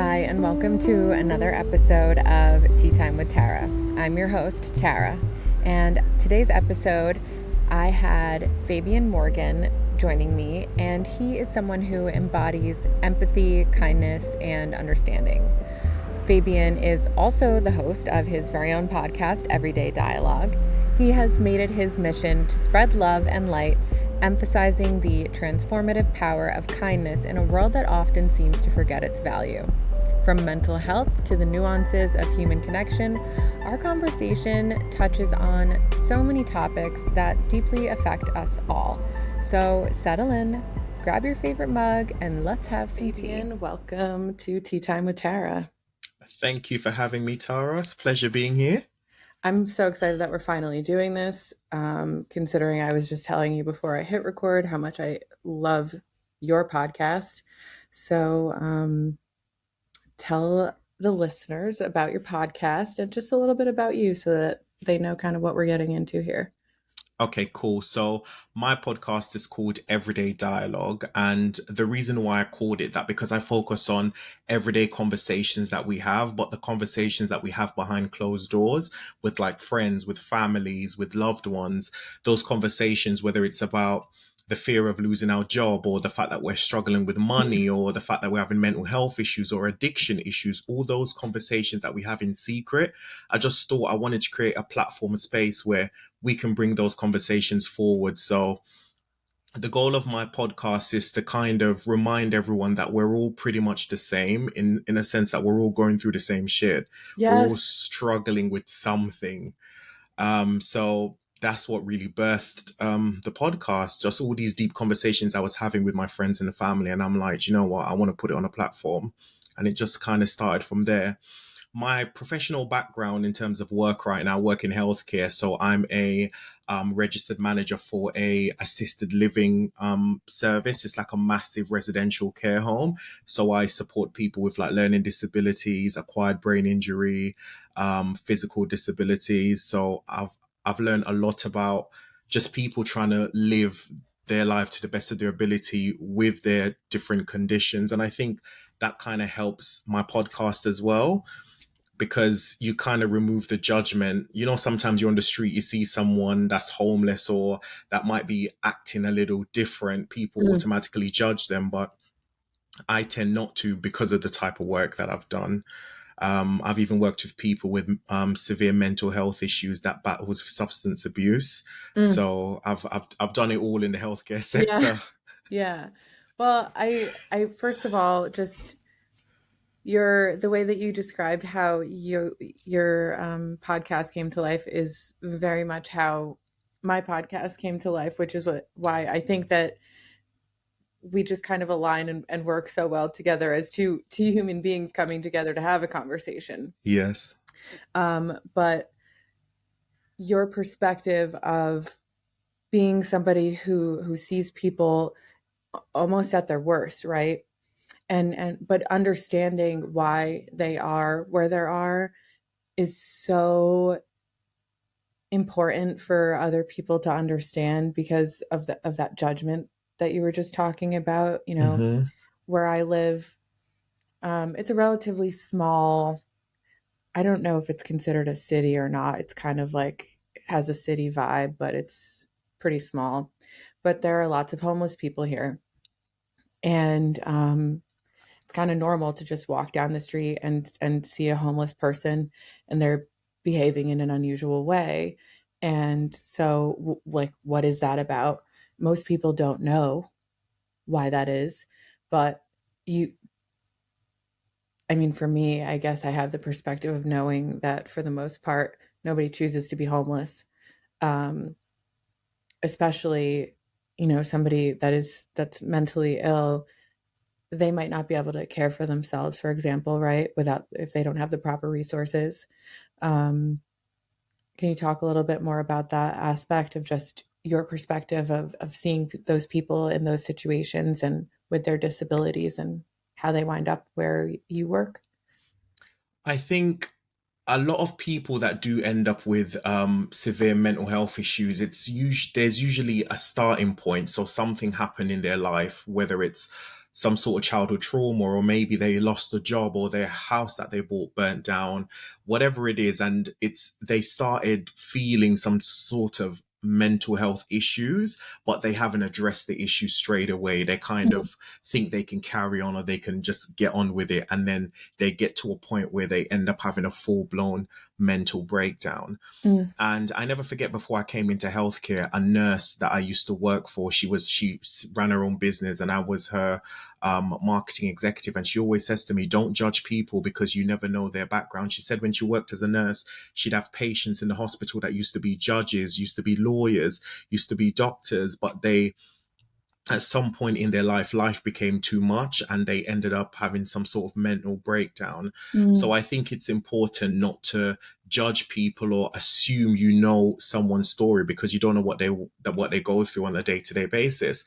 Hi, and welcome to another episode of Tea Time with Tara. I'm your host, Tara, and today's episode, I had Fabian Morgan joining me, and he is someone who embodies empathy, kindness, and understanding. Fabian is also the host of his very own podcast, Everyday Dialogue. He has made it his mission to spread love and light, emphasizing the transformative power of kindness in a world that often seems to forget its value. From mental health to the nuances of human connection, our conversation touches on so many topics that deeply affect us all. So settle in, grab your favorite mug, and let's have some tea. Welcome to Tea Time with Tara. Thank you for having me, Tara. It's a pleasure being here. I'm so excited that we're finally doing this, considering I was just telling you before I hit record how much I love your podcast. So tell the listeners about your podcast and just a little bit about you so that they know kind of what we're getting into here. Okay, cool. So my podcast is called Everyday Dialogue. And the reason why I called it that, because I focus on everyday conversations that we have, but the conversations that we have behind closed doors with like friends, with families, with loved ones, those conversations, whether it's about the fear of losing our job or the fact that we're struggling with money or the fact that we're having mental health issues or addiction issues, all those conversations that we have in secret. I just thought I wanted to create a platform space where we can bring those conversations forward. So the goal of my podcast is to kind of remind everyone that we're all pretty much the same in a sense that we're all going through the same shit. We're all Yes. struggling with something. So that's what really birthed the podcast, just all these deep conversations I was having with my friends and the family. And I'm like, you know what, I want to put it on a platform. And it just kind of started from there. My professional background in terms of work right now, I work in healthcare. So I'm a registered manager for a assisted living service. It's like a massive residential care home. So I support people with like learning disabilities, acquired brain injury, physical disabilities. So I've learned a lot about just people trying to live their life to the best of their ability with their different conditions. And I think that kind of helps my podcast as well, because you kind of remove the judgment. You know, sometimes you're on the street, you see someone that's homeless or that might be acting a little different. People Mm. automatically judge them, but I tend not to because of the type of work that I've done. I've even worked with people with severe mental health issues that battle with substance abuse. Mm. So I've done it all in the healthcare Yeah. sector. Yeah. Well, I first of all, just the way that you described how your podcast came to life is very much how my podcast came to life, which is why I think that we just kind of align and work so well together as two human beings coming together to have a conversation. Yes. But your perspective of being somebody who sees people almost at their worst, right? And but understanding why they are where they are is so important for other people to understand because of that judgment that you were just talking about. Mm-hmm. Where I live, it's a relatively small, I don't know if it's considered a city or not. It's kind of like it has a city vibe, but it's pretty small. But there are lots of homeless people here. And it's kind of normal to just walk down the street and see a homeless person and they're behaving in an unusual way. And so like what is that about? Most people don't know why that is, but you I mean, for me, I guess I have the perspective of knowing that for the most part nobody chooses to be homeless. Um Especially, somebody that's mentally ill, they might not be able to care for themselves, for example, right? Without if they don't have the proper resources. Um, can you talk a little bit more about that aspect of just your perspective of seeing those people in those situations and with their disabilities and how they wind up where you work? I think a lot of people that do end up with severe mental health issues, there's usually a starting point. So something happened in their life, whether it's some sort of childhood trauma, or maybe they lost a job, or their house that they bought burnt down, whatever it is. And they started feeling some sort of mental health issues, but they haven't addressed the issue straight away. They kind Mm, of think they can carry on, or they can just get on with it. And then they get to a point where they end up having a full blown mental breakdown. mm, And I never forget, before I came into healthcare, a nurse that I used to work for, she ran her own business, and I was her marketing executive. And she always says to me, don't judge people because you never know their background. She said when she worked as a nurse, she'd have patients in the hospital that used to be judges, used to be lawyers, used to be doctors, but they, at some point in their life became too much, and they ended up having some sort of mental breakdown. So mm, I think it's important not to judge people or assume you know someone's story, because you don't know what they go through on a day-to-day basis.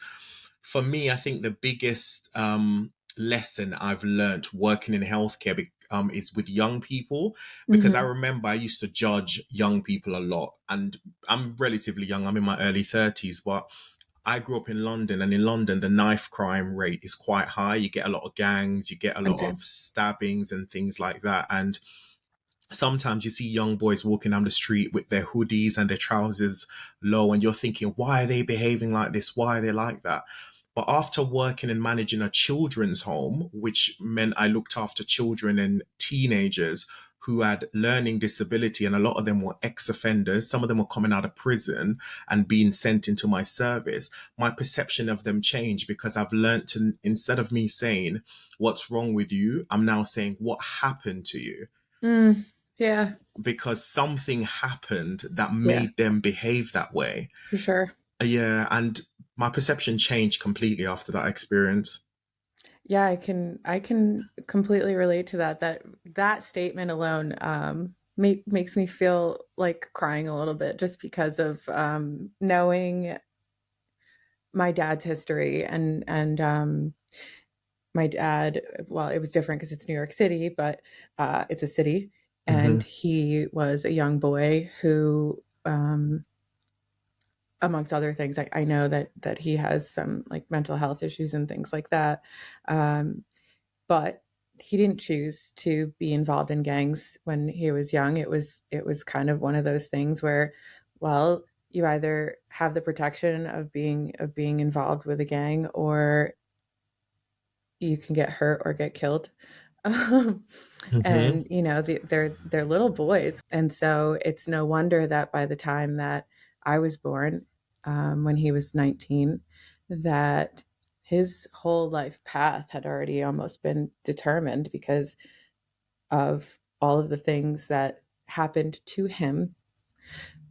For me, I think the biggest lesson I've learned working in healthcare is with young people, because I mhm. remember I used to judge young people a lot. And I'm relatively young, I'm in my early 30s, but I grew up in London, and in London, the knife crime rate is quite high. You get a lot of gangs, you get a lot Okay. of stabbings and things like that. And sometimes you see young boys walking down the street with their hoodies and their trousers low, and you're thinking, why are they behaving like this? Why are they like that? But after working and managing a children's home, which meant I looked after children and teenagers who had learning disability, and a lot of them were ex-offenders, some of them were coming out of prison and being sent into my service, my perception of them changed, because I've learned to, instead of me saying, what's wrong with you, I'm now saying, what happened to you? Mm, yeah. Because something happened that Yeah, made them behave that way. for sure. Yeah, and my perception changed completely after that experience. Yeah, I can completely relate to that. That statement alone makes me feel like crying a little bit just because of knowing my dad's history and my dad, well, it was different because it's New York City, but it's a city, and Hmm. he was a young boy who amongst other things, I know that he has some like mental health issues and things like that. Um, but he didn't choose to be involved in gangs when he was young. It was kind of one of those things where, well, you either have the protection of being involved with a gang, or you can get hurt or get killed. Um, Hmm. and they're little boys, and so it's no wonder that by the time that I was born, when he was 19, that his whole life path had already almost been determined because of all of the things that happened to him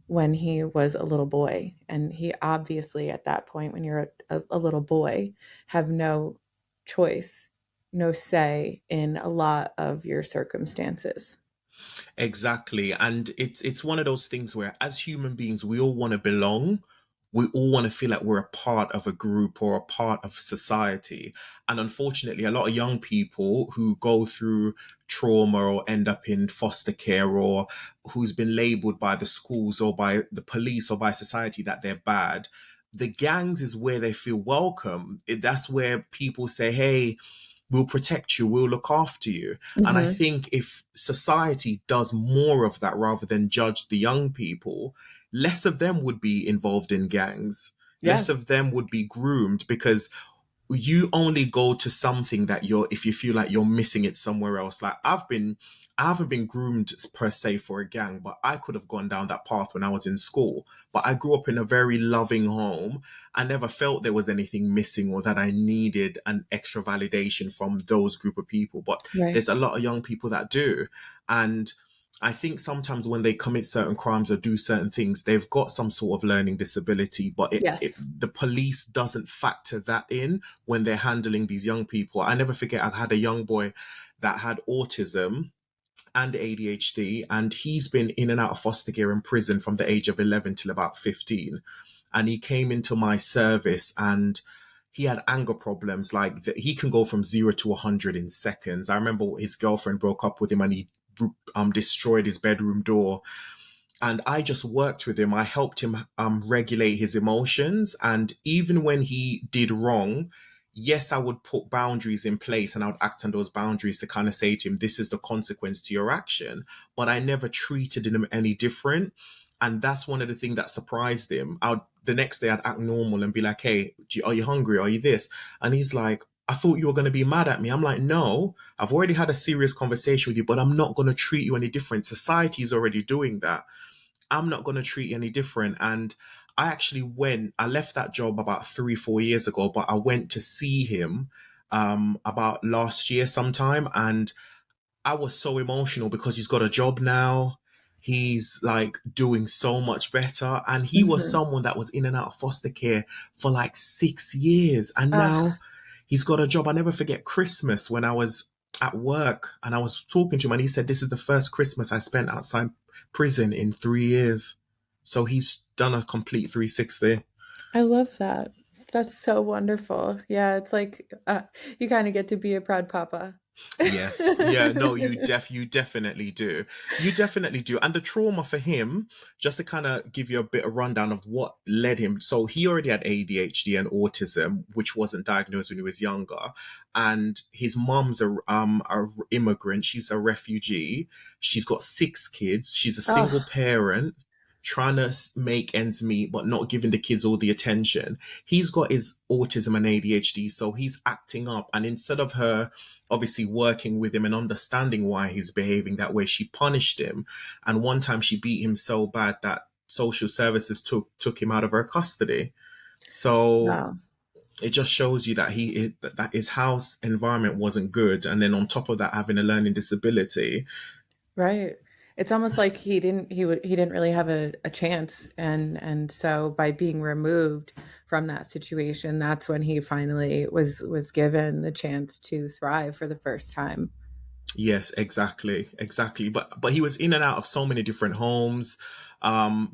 when he was a little boy. And he obviously, at that point, when you're a little boy, have no choice, no say in a lot of your circumstances. Exactly. And it's one of those things where, as human beings, we all want to belong. We all want to feel like we're a part of a group or a part of society. And unfortunately, a lot of young people who go through trauma or end up in foster care, or who's been labeled by the schools or by the police or by society that they're bad, the gangs is where they feel welcome. That's where people say, hey, we'll protect you, we'll look after you. And I Hmm. think if society does more of that rather than judge the young people, less of them would be involved in gangs. Yeah. Less of them would be groomed, because you only go to something that you're, if you feel like you're missing it somewhere else. Like I haven't been groomed per se for a gang, but I could have gone down that path when I was in school. But I grew up in a very loving home. I never felt there was anything missing, or that I needed an extra validation from those group of people. But Right. there's a lot of young people that do. And I think sometimes when they commit certain crimes or do certain things, they've got some sort of learning disability, but Yes. the police doesn't factor that in when they're handling these young people. I never forget, I had a young boy that had autism and ADHD, and he's been in and out of foster care and prison from the age of 11 till about 15. And he came into my service, and he had anger problems. Like he can go from 0 to 100 in seconds. I remember his girlfriend broke up with him, and he destroyed his bedroom door. And I just worked with him. I helped him regulate his emotions. And even when he did wrong, yes, I would put boundaries in place and I would act on those boundaries to kind of say to him, this is the consequence to your action. But I never treated him any different. And that's one of the things that surprised him. The next day I'd act normal and be like, hey, are you hungry? Are you this? And he's like, I thought you were going to be mad at me. I'm like, no, I've already had a serious conversation with you, but I'm not going to treat you any different. Society is already doing that. I'm not going to treat you any different. And I left that job about 3, 4 years ago, but I went to see him about last year sometime. And I was so emotional because he's got a job now. He's like doing so much better. And he was Mhm. someone that was in and out of foster care for like 6 years. And Ugh. now he's got a job. I never forget Christmas when I was at work and I was talking to him and he said, this is the first Christmas I spent outside prison in 3 years. So he's done a complete 360. I love that. That's so wonderful. Yeah, it's like, you kinda get to be a proud papa. Yes. Yeah, no, you definitely do. You definitely do. And the trauma for him, just to kind of give you a bit of rundown of what led him. So he already had ADHD and autism, which wasn't diagnosed when he was younger. And his mom's a immigrant. She's a refugee. She's got 6 kids. She's a single Oh, parent trying to make ends meet, but not giving the kids all the attention. He's got his autism and ADHD, so he's acting up. And instead of her obviously working with him and understanding why he's behaving that way, she punished him. And one time she beat him so bad that social services took him out of her custody. So wow. it just shows you that that his house environment wasn't good, and then on top of that, having a learning disability. Right. It's almost like he didn't really have a chance, and so by being removed from that situation, that's when he finally was given the chance to thrive for the first time. Yes, exactly, exactly. But he was in and out of so many different homes,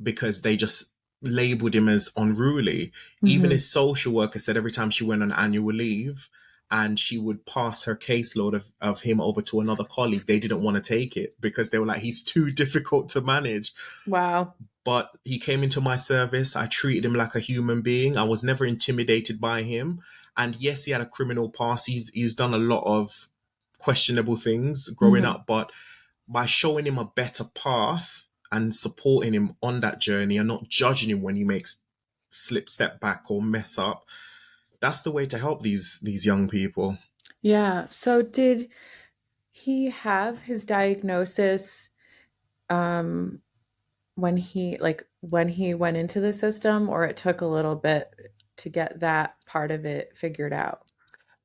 because they just labeled him as unruly. Even Mhm. his social worker said every time she went on annual leave and she would pass her caseload of him over to another colleague, they didn't want to take it because they were like, he's too difficult to manage. Wow. But he came into my service. I treated him like a human being. I was never intimidated by him. And yes, he had a criminal past. He's done a lot of questionable things growing Mhm. up, but by showing him a better path and supporting him on that journey and not judging him when he makes step back or mess up, that's the way to help these young people. Yeah. So did he have his diagnosis, um, when he went into the system, or it took a little bit to get that part of it figured out?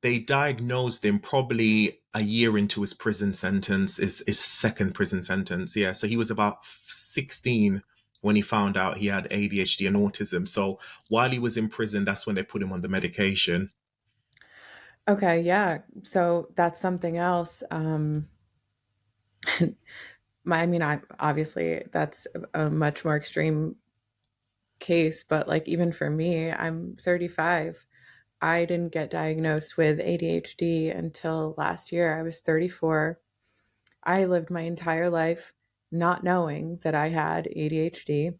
They diagnosed him probably a year into his prison sentence, his second prison sentence. Yeah. So he was about 16 when he found out he had ADHD and autism. So while he was in prison, that's when they put him on the medication. Okay, yeah. So that's something else. I mean, I obviously that's a much more extreme case, but like even for me, I'm 35. I didn't get diagnosed with ADHD until last year. I was 34. I lived my entire life not knowing that I had ADHD,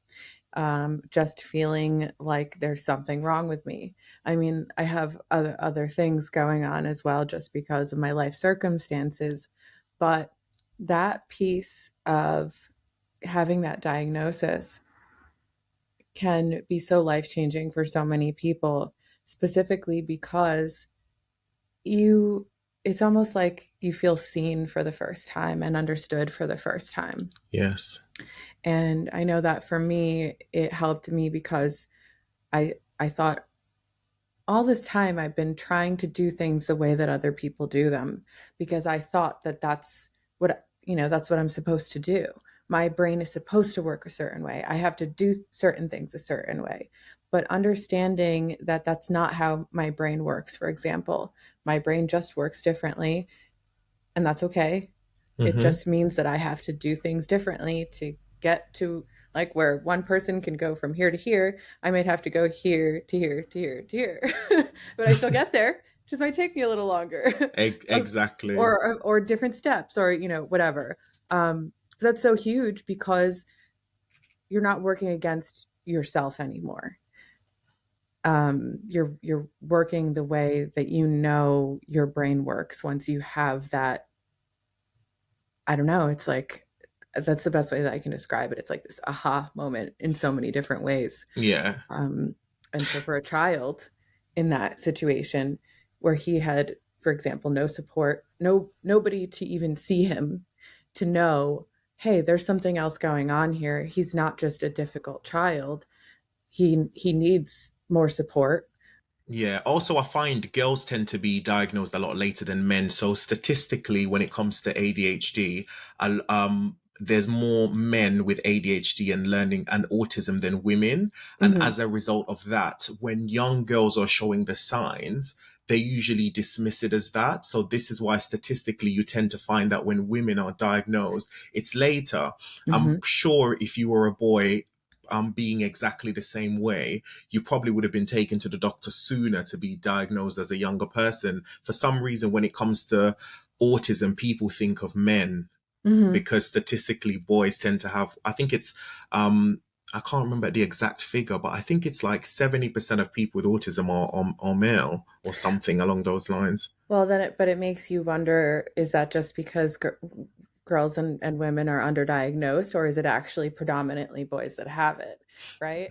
just feeling like there's something wrong with me. I mean, I have other things going on as well, just because of my life circumstances, but that piece of having that diagnosis can be so life changing for so many people, specifically because you it's almost like you feel seen for the first time and understood for the first time. Yes. And I know that for me, it helped me because I thought all this time I've been trying to do things the way that other people do them, because I thought that that's what, that's what I'm supposed to do. My brain is supposed to work a certain way. I have to do certain things a certain way. But understanding that that's not how my brain works, for example, my brain just works differently, and that's okay. It Mm-hmm. just means that I have to do things differently to get to, like, where one person can go from here to here, I might have to go here to here to here to here. But I still get there. It just might take me a little longer. Exactly. Or different steps, or whatever. That's so huge because you're not working against yourself anymore. you're working the way that you know your brain works once you have that. I don't know, it's like that's the best way that I can describe it. It's like this aha moment in so many different ways. Yeah. Um, and so for a child in that situation where he had, for example, no support, nobody to even see him, to know, hey, there's something else going on here. He's not just a difficult child. He needs more support. Yeah. Also, I find girls tend to be diagnosed a lot later than men. So statistically, when it comes to ADHD, there's more men with ADHD and learning and autism than women. And Hmm. as a result of that, when young girls are showing the signs, they usually dismiss it as that. So this is why statistically you tend to find that when women are diagnosed, it's later. I'm Hmm. sure if you were a boy, being exactly the same way, you probably would have been taken to the doctor sooner to be diagnosed as a younger person. For some reason, when it comes to autism, people think of men Hmm. because statistically, boys tend to have, I think it's, I can't remember the exact figure, but I think it's like 70% of people with autism are male or something along those lines. Well, then but it makes you wonder, is that just because girls and women are underdiagnosed, or is it actually predominantly boys that have it, right?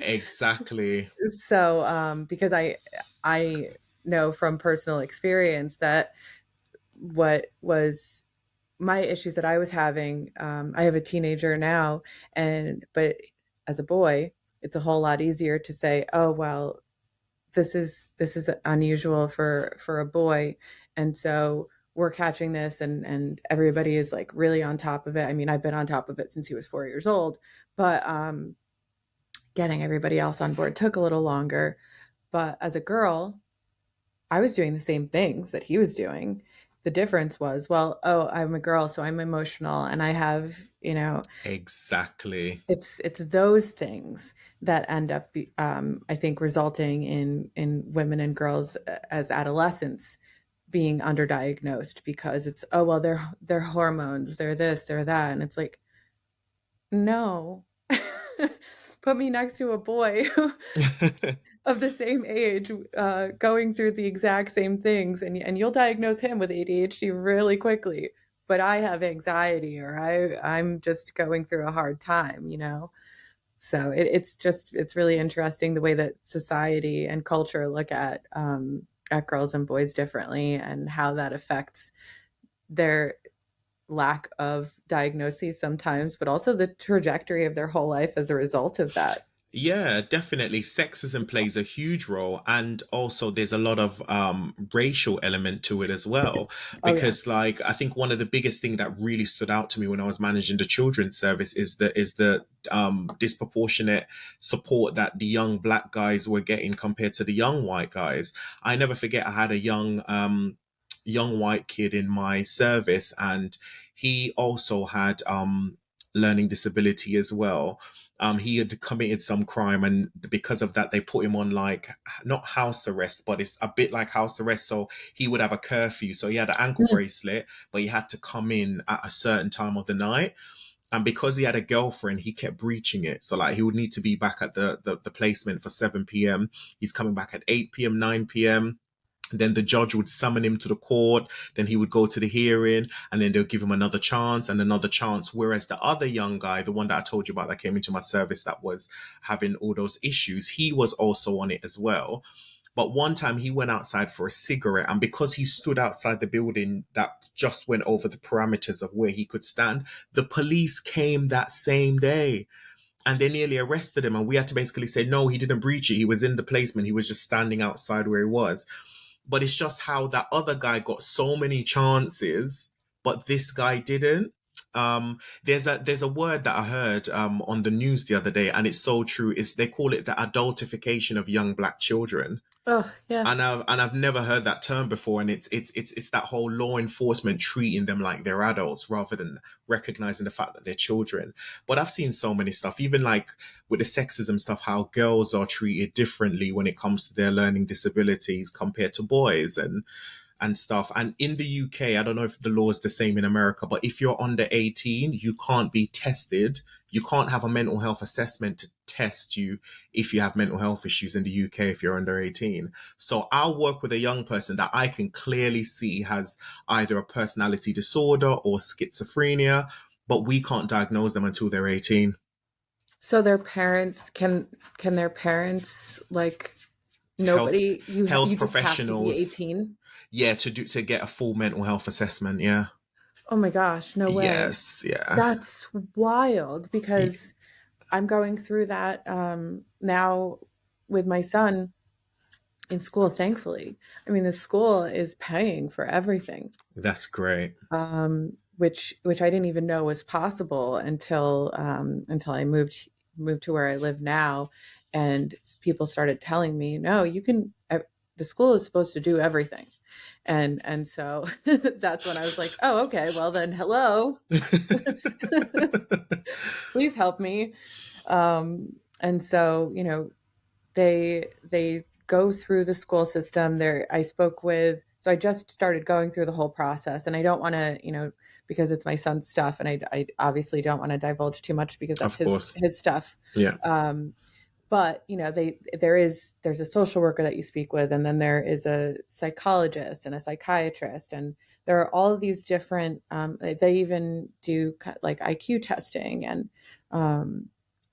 Exactly. So, because I know from personal experience that what was my issues that I was having, I have a teenager now, but as a boy, it's a whole lot easier to say, oh well, this is unusual for a boy, and so we're catching this, and everybody is like really on top of it. I mean, I've been on top of it since he was 4 years old, but getting everybody else on board took a little longer. But as a girl, I was doing the same things that he was doing. The difference was, well, oh, I'm a girl, so I'm emotional, and I have, Exactly. it's those things that end up, I think, resulting in women and girls as adolescents being underdiagnosed, because it's, oh well, they're hormones, they're this, they're that, and it's like, no. Put me next to a boy of the same age, going through the exact same things, and you'll diagnose him with ADHD really quickly. But I have anxiety, or I'm just going through a hard time, So it's really interesting the way that society and culture look at girls and boys differently, and how that affects their lack of diagnosis sometimes, but also the trajectory of their whole life as a result of that. Yeah, definitely. Sexism plays a huge role, and also there's a lot of racial element to it as well. Oh yeah. Because, like, I think one of the biggest thing that really stood out to me when I was managing the children's service is the disproportionate support that the young black guys were getting compared to the young white guys. I never forget I had a young white kid in my service, and he also had learning disability as well. He had committed some crime, and because of that, they put him on, like, not house arrest, but it's a bit like house arrest. So he would have a curfew. So he had an ankle Mm. bracelet, but he had to come in at a certain time of the night. And because he had a girlfriend, he kept breaching it. So, like, he would need to be back at the placement for 7 p.m. He's coming back at 8 p.m., 9 p.m. Then the judge would summon him to the court. Then he would go to the hearing, and then they'll give him another chance and another chance. Whereas the other young guy, the one that I told you about that came into my service that was having all those issues, he was also on it as well. But one time he went outside for a cigarette, and because he stood outside the building that just went over the parameters of where he could stand, the police came that same day and they nearly arrested him. And we had to basically say, no, he didn't breach it. He was in the placement. He was just standing outside where he was. But it's just how that other guy got so many chances, but this guy didn't. There's a word that I heard on the news the other day, and it's so true. Is they call it the adultification of young black children, Oh yeah. and I've never heard that term before. And it's that whole law enforcement treating them like they're adults rather than recognizing the fact that they're children. But I've seen so many stuff, even like with the sexism stuff, how girls are treated differently when it comes to their learning disabilities compared to boys and stuff. And in the UK, I don't know if the law is the same in America, but if you're under 18, you can't be tested. you can't have a mental health assessment to test you if you have mental health issues in the UK if you're under 18. So I'll work with a young person that I can clearly see has either a personality disorder or schizophrenia, but we can't diagnose them until they're 18. So their parents can their parents like Health nobody health you just have to be professionals, 18? yeah, to get a full mental health assessment, yeah. Oh my gosh, no way. Yes, yeah. That's wild because I'm going through that now with my son in school, thankfully. I mean, the school is paying for everything, That's great. which I didn't even know was possible until I moved to where I live now, and people started telling me, no, you can. The school is supposed to do everything, and so that's when I was like, oh, okay, well then, hello, please help me. And so they go through the school system there. I spoke with, so I just started going through the whole process, and I don't want to, because it's my son's stuff, and I obviously don't want to divulge too much because that's Of his course. his stuff. Yeah. But there's a social worker that you speak with, and then there is a psychologist and a psychiatrist, and there are all of these different they even do like IQ testing, and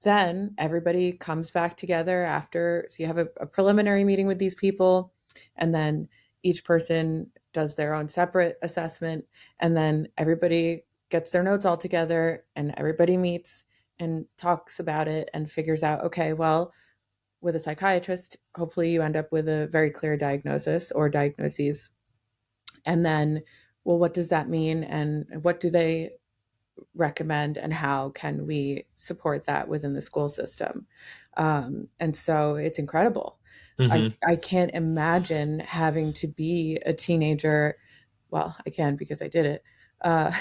then everybody comes back together after, so you have a preliminary meeting with these people, and then each person does their own separate assessment, and then everybody gets their notes all together, and everybody meets and talks about it and figures out, okay, well, with a psychiatrist, hopefully you end up with a very clear diagnosis or diagnoses. And then, well, what does that mean? And what do they recommend? And how can we support that within the school system? And so it's incredible. Hmm. I can't imagine having to be a teenager. Well, I can because I did it. Uh,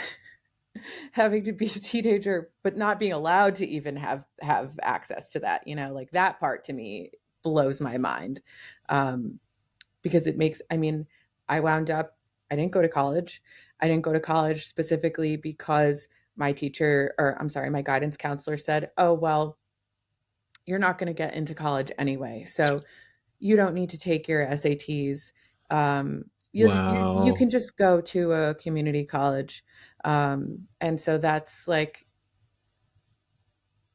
having to be a teenager but not being allowed to even have access to that, like that part to me blows my mind. um because it makes, I mean, I wound up, I didn't go to college specifically because my teacher, or I'm sorry, my guidance counselor said, oh well, you're not going to get into college anyway, so you don't need to take your SATs. You Wow. can just go to a community college. And so that's like,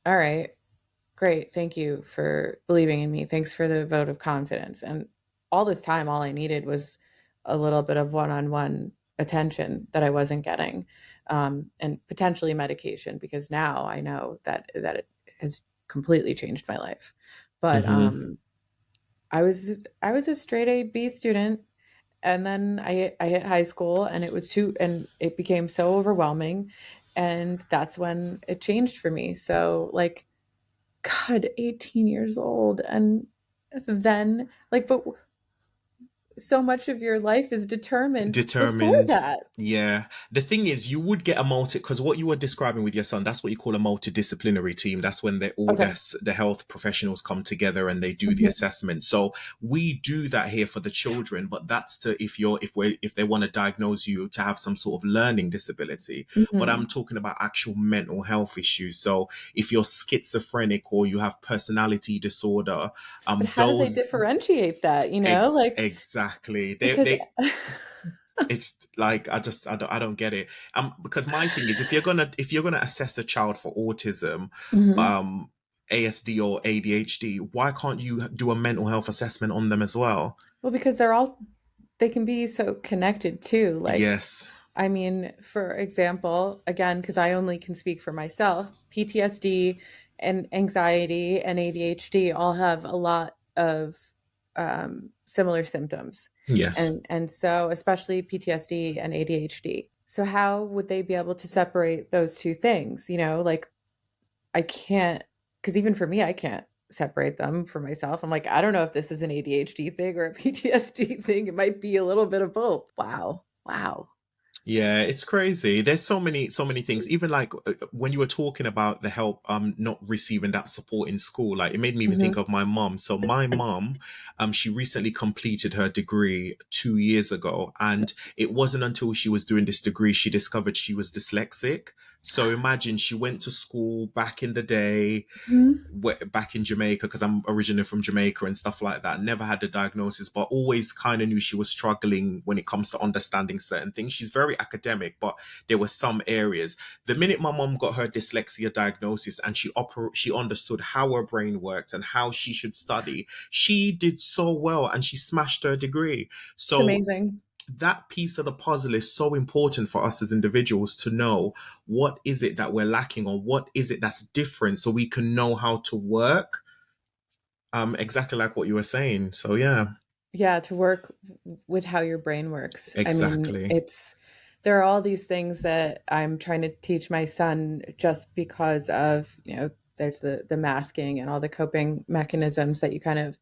all right, great. Thank you for believing in me. Thanks for the vote of confidence. And all this time, all I needed was a little bit of one on one attention that I wasn't getting, and potentially medication, because now I know that it has completely changed my life. But Hmm. I was a straight A B student, and then I hit high school, and and it became so overwhelming, and that's when it changed for me. So like, God, 18 years old. And then, like, but so much of your life is determined before Determined. that. Yeah. The thing is, you would get a multi, because what you were describing with your son, that's what you call a multidisciplinary team. That's when all Okay. the health professionals come together and they do the Mhm. assessment. So we do that here for the children, but that's to, if they want to diagnose you to have some sort of learning disability. But I'm Mhm. talking about actual mental health issues. So if you're schizophrenic or you have personality disorder, But how do they those differentiate that, Like, exactly. because They it's like I don't get it. Because my thing is, if you're gonna assess a child for autism, Mhm. um ASD or ADHD, why can't you do a mental health assessment on them as well? Well, because they can be so connected too. Like, Yes. I mean, for example, again, because I only can speak for myself, PTSD and anxiety and ADHD all have a lot of similar symptoms. Yes. And so, especially PTSD and ADHD. So, how would they be able to separate those two things? Like, I can't, because even for me, I can't separate them for myself. I'm like, I don't know if this is an ADHD thing or a PTSD thing. It might be a little bit of both. Wow. Wow. Yeah, it's crazy. There's so many things. Even like when you were talking about the help, not receiving that support in school, like it made me even think Mhm. of my mom. So my mom, she recently completed her degree 2 years ago, and it wasn't until she was doing this degree she discovered she was dyslexic. So imagine she went to school back in the day, Mhm. back in Jamaica, because I'm originally from Jamaica and stuff like that. Never had the diagnosis, but always kind of knew she was struggling when it comes to understanding certain things. She's very academic, but there were some areas. The minute my mom got her dyslexia diagnosis and she understood how her brain worked and how she should study, she did so well and she smashed her degree. It's So amazing. that piece of the puzzle is so important for us as individuals to know what is it that we're lacking or what is it that's different so we can know how to work, exactly like what you were saying. So yeah. Yeah, to work with how your brain works. I mean, Exactly. it's there are all these things that I'm trying to teach my son just because of, there's the masking and all the coping mechanisms that you kind of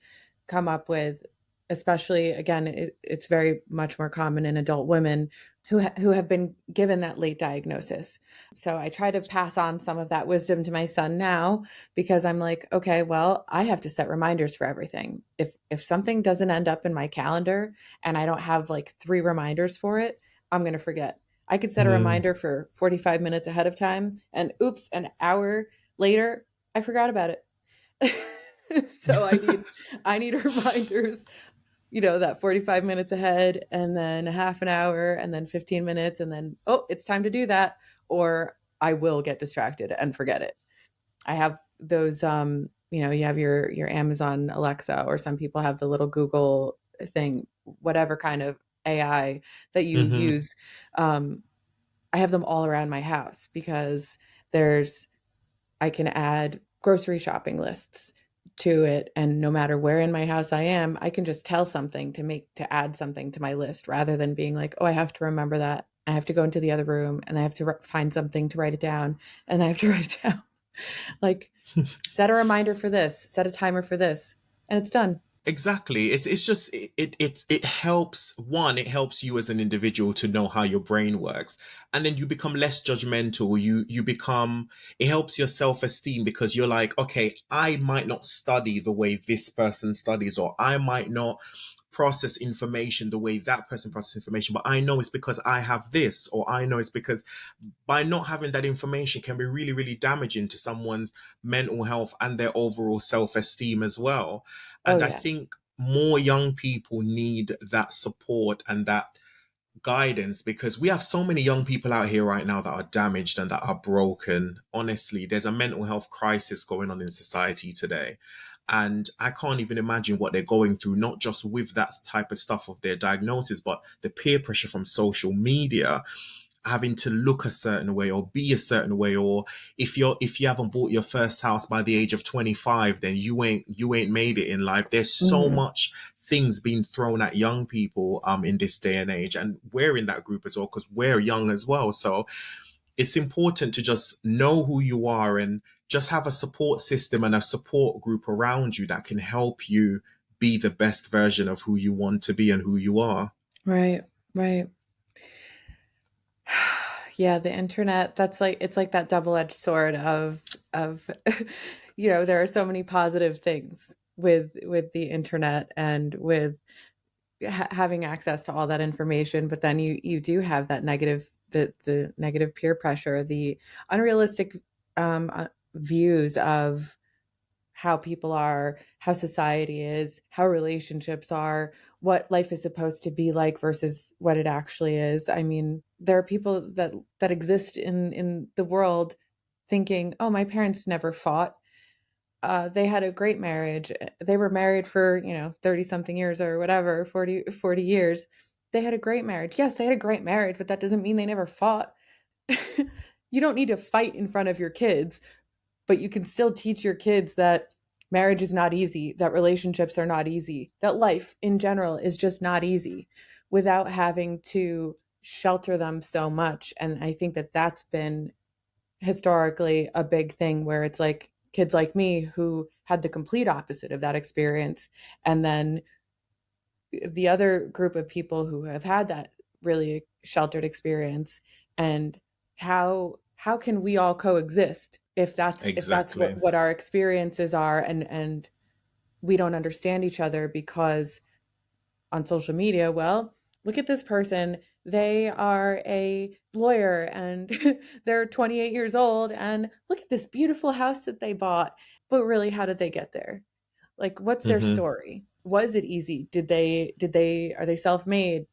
come up with, especially again, it's very much more common in adult women who have been given that late diagnosis. So I try to pass on some of that wisdom to my son now because I'm like, okay, well, I have to set reminders for everything. If something doesn't end up in my calendar and I don't have like 3 reminders for it, I'm going to forget. I could set a Mm. reminder for 45 minutes ahead of time and oops, an hour later, I forgot about it. So I need reminders, that 45 minutes ahead and then a half an hour and then 15 minutes and then oh, it's time to do that or I will get distracted and forget it. I have those you have your Amazon Alexa or some people have the little Google thing, whatever kind of AI that you Mm-hmm. use. Um I have them all around my house because there's I can add grocery shopping lists to it, and no matter where in my house I am, I can just tell something to add something to my list rather than being like, "Oh, I have to remember that. I have to go into the other room and I have to find something to write it down and I have to write it down." Like, set a reminder for this, set a timer for this, and it's done. Exactly. It's just it helps, one, it helps you as an individual to know how your brain works. And then you become less judgmental. You become, it helps your self-esteem because you're like, okay, I might not study the way this person studies, or I might not process information the way that person processes information, but I know it's because I have this, or I know it's because by not having that information can be really, really damaging to someone's mental health and their overall self esteem as well. Oh, And I yeah. think more young people need that support and that guidance because we have so many young people out here right now that are damaged and that are broken. Honestly, there's a mental health crisis going on in society today. And I can't even imagine what they're going through, not just with that type of stuff of their diagnosis, but the peer pressure from social media, having to look a certain way or be a certain way, or if you haven't bought your first house by the age of 25, then you ain't made it in life. There's so Mhm. much things being thrown at young people in this day and age, and we're in that group as well because we're young as well. So it's important to just know who you are and just have a support system and a support group around you that can help you be the best version of who you want to be and who you are. Right, right. Yeah, the internet, that's like it's like that double-edged sword of there are so many positive things with the internet and with having access to all that information, but then you do have that the negative peer pressure, the unrealistic views of how people are, how society is, how relationships are, what life is supposed to be like versus what it actually is. I mean, there are people that exist in the world thinking, "Oh, my parents never fought. They had a great marriage. They were married for, 30 something years or whatever, 40 years. They had a great marriage." Yes, they had a great marriage, but that doesn't mean they never fought. You don't need to fight in front of your kids, but you can still teach your kids that marriage is not easy, that relationships are not easy, that life in general is just not easy without having to shelter them so much. And I think that that's been historically a big thing where it's like kids like me who had the complete opposite of that experience. And then the other group of people who have had that really sheltered experience, and how can we all coexist if that's what Exactly. our experiences are, and we don't understand each other because on social media, well, look at this person. they are a lawyer and they're 28 years old and look at this beautiful house that they bought. But really, how did they get there? Like, what's their Mm-hmm. story? Was it easy? Are they self-made?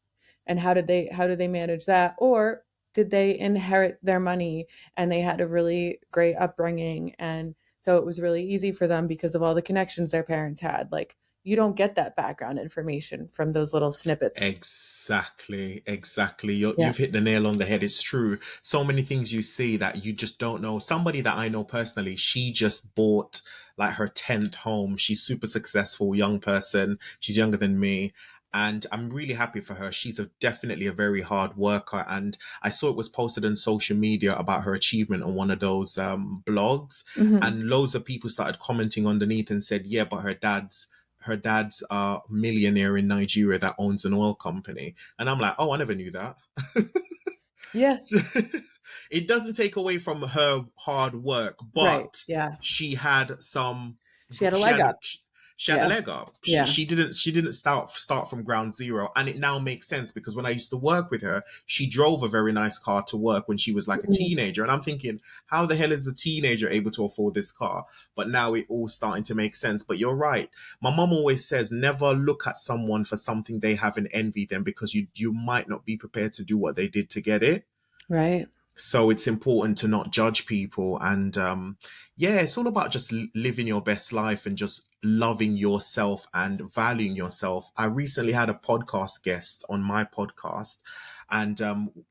And how did they manage that? Or did they inherit their money and they had a really great upbringing and so it was really easy for them because of all the connections their parents had? Like, you don't get that background information from those little snippets. Exactly, exactly. Yeah. You've hit the nail on the head. It's true. So many things you see that you just don't know. Somebody that I know personally, she just bought like her 10th home. She's super successful, young person. She's younger than me. And I'm really happy for her. She's definitely a very hard worker. And I saw it was posted on social media about her achievement on one of those blogs. Hmm. And loads of people started commenting underneath and said, yeah, but her dad's a millionaire in Nigeria that owns an oil company. And I'm like, oh, I never knew that. Yeah. It doesn't take away from her hard work, Right. but Yeah. she had some, She had a she leg had, up. she had a Yeah. leg up. She Yeah. she didn't she didn't start from ground zero, and it now makes sense because when I used to work with her, she drove a very nice car to work when she was like a Mhm. teenager, and I'm thinking, how the hell is the teenager able to afford this car? But now it all starting to make sense. But you're right. My mom always says, never look at someone for something they have and envy them because you might not be prepared to do what they did to get it. Right. So it's important to not judge people. And yeah, it's all about just living your best life and just loving yourself and valuing yourself. I recently had a podcast guest on my podcast, and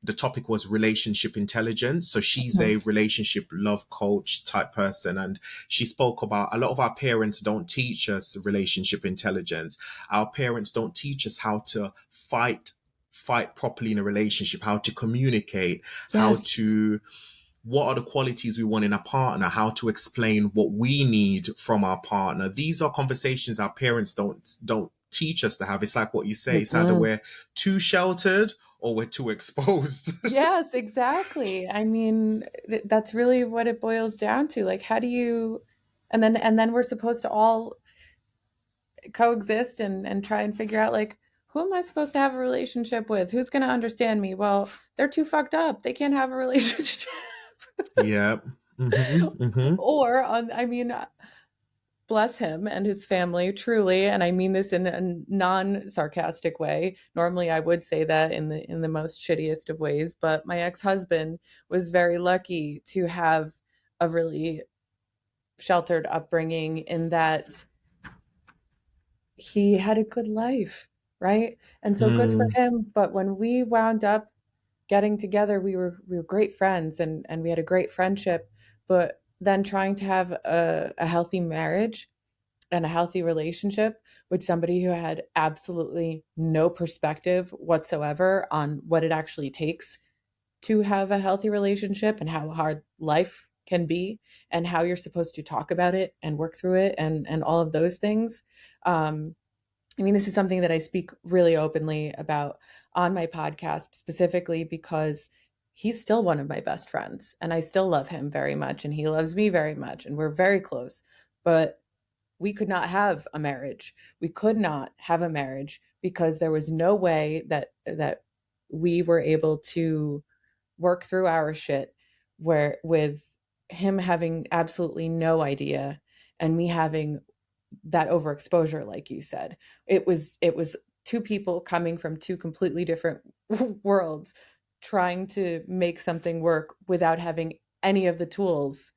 the topic was relationship intelligence. So she's Mhm. a relationship love coach type person, and she spoke about a lot of our parents don't teach us relationship intelligence. Our parents don't teach us how to fight properly in a relationship, how to communicate, how Yes. to what are the qualities we want in a partner, how to explain what we need from our partner. These are conversations our parents don't teach us to have. It's like what you say, it's either Mm-mm. we're too sheltered or we're too exposed. Yes, exactly. I mean, that's really what it boils down to. Like, how do you, and then we're supposed to all coexist and try and figure out like, who am I supposed to have a relationship with? Who's going to understand me? Well, they're too fucked up. They can't have a relationship. Yeah. Mm-hmm. Or on, I mean, bless him and his family, truly, and I mean this in a non-sarcastic way. Normally I would say that in the most shittiest of ways, but my ex-husband was very lucky to have a really sheltered upbringing in that he had a good life, right? And so good for Mm, him, but when we wound up getting together, we were great friends and we had a great friendship, but then trying to have a healthy marriage and a healthy relationship with somebody who had absolutely no perspective whatsoever on what it actually takes to have a healthy relationship and how hard life can be and how you're supposed to talk about it and work through it and all of those things. um, I mean, this is something that I speak really openly about on my podcast, specifically because he's still one of my best friends and I still love him very much and he loves me very much and we're very close. But we could not have a marriage. We could not have a marriage because there was no way that we were able to work through our shit where with him having absolutely no idea and me having that overexposure like you said. It was two people coming from two completely different worlds trying to make something work without having any of the tools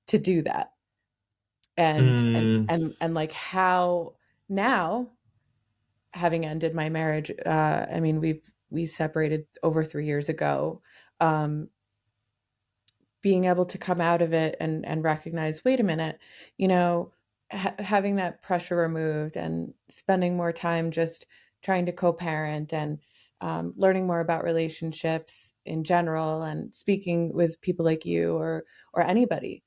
to do that mm, and like how now having ended my marriage, I mean we separated over 3 years ago. um being able to come out of it and recognize, wait a minute, you know, having that pressure removed and spending more time just trying to co-parent and learning more about relationships in general and speaking with people like you or anybody,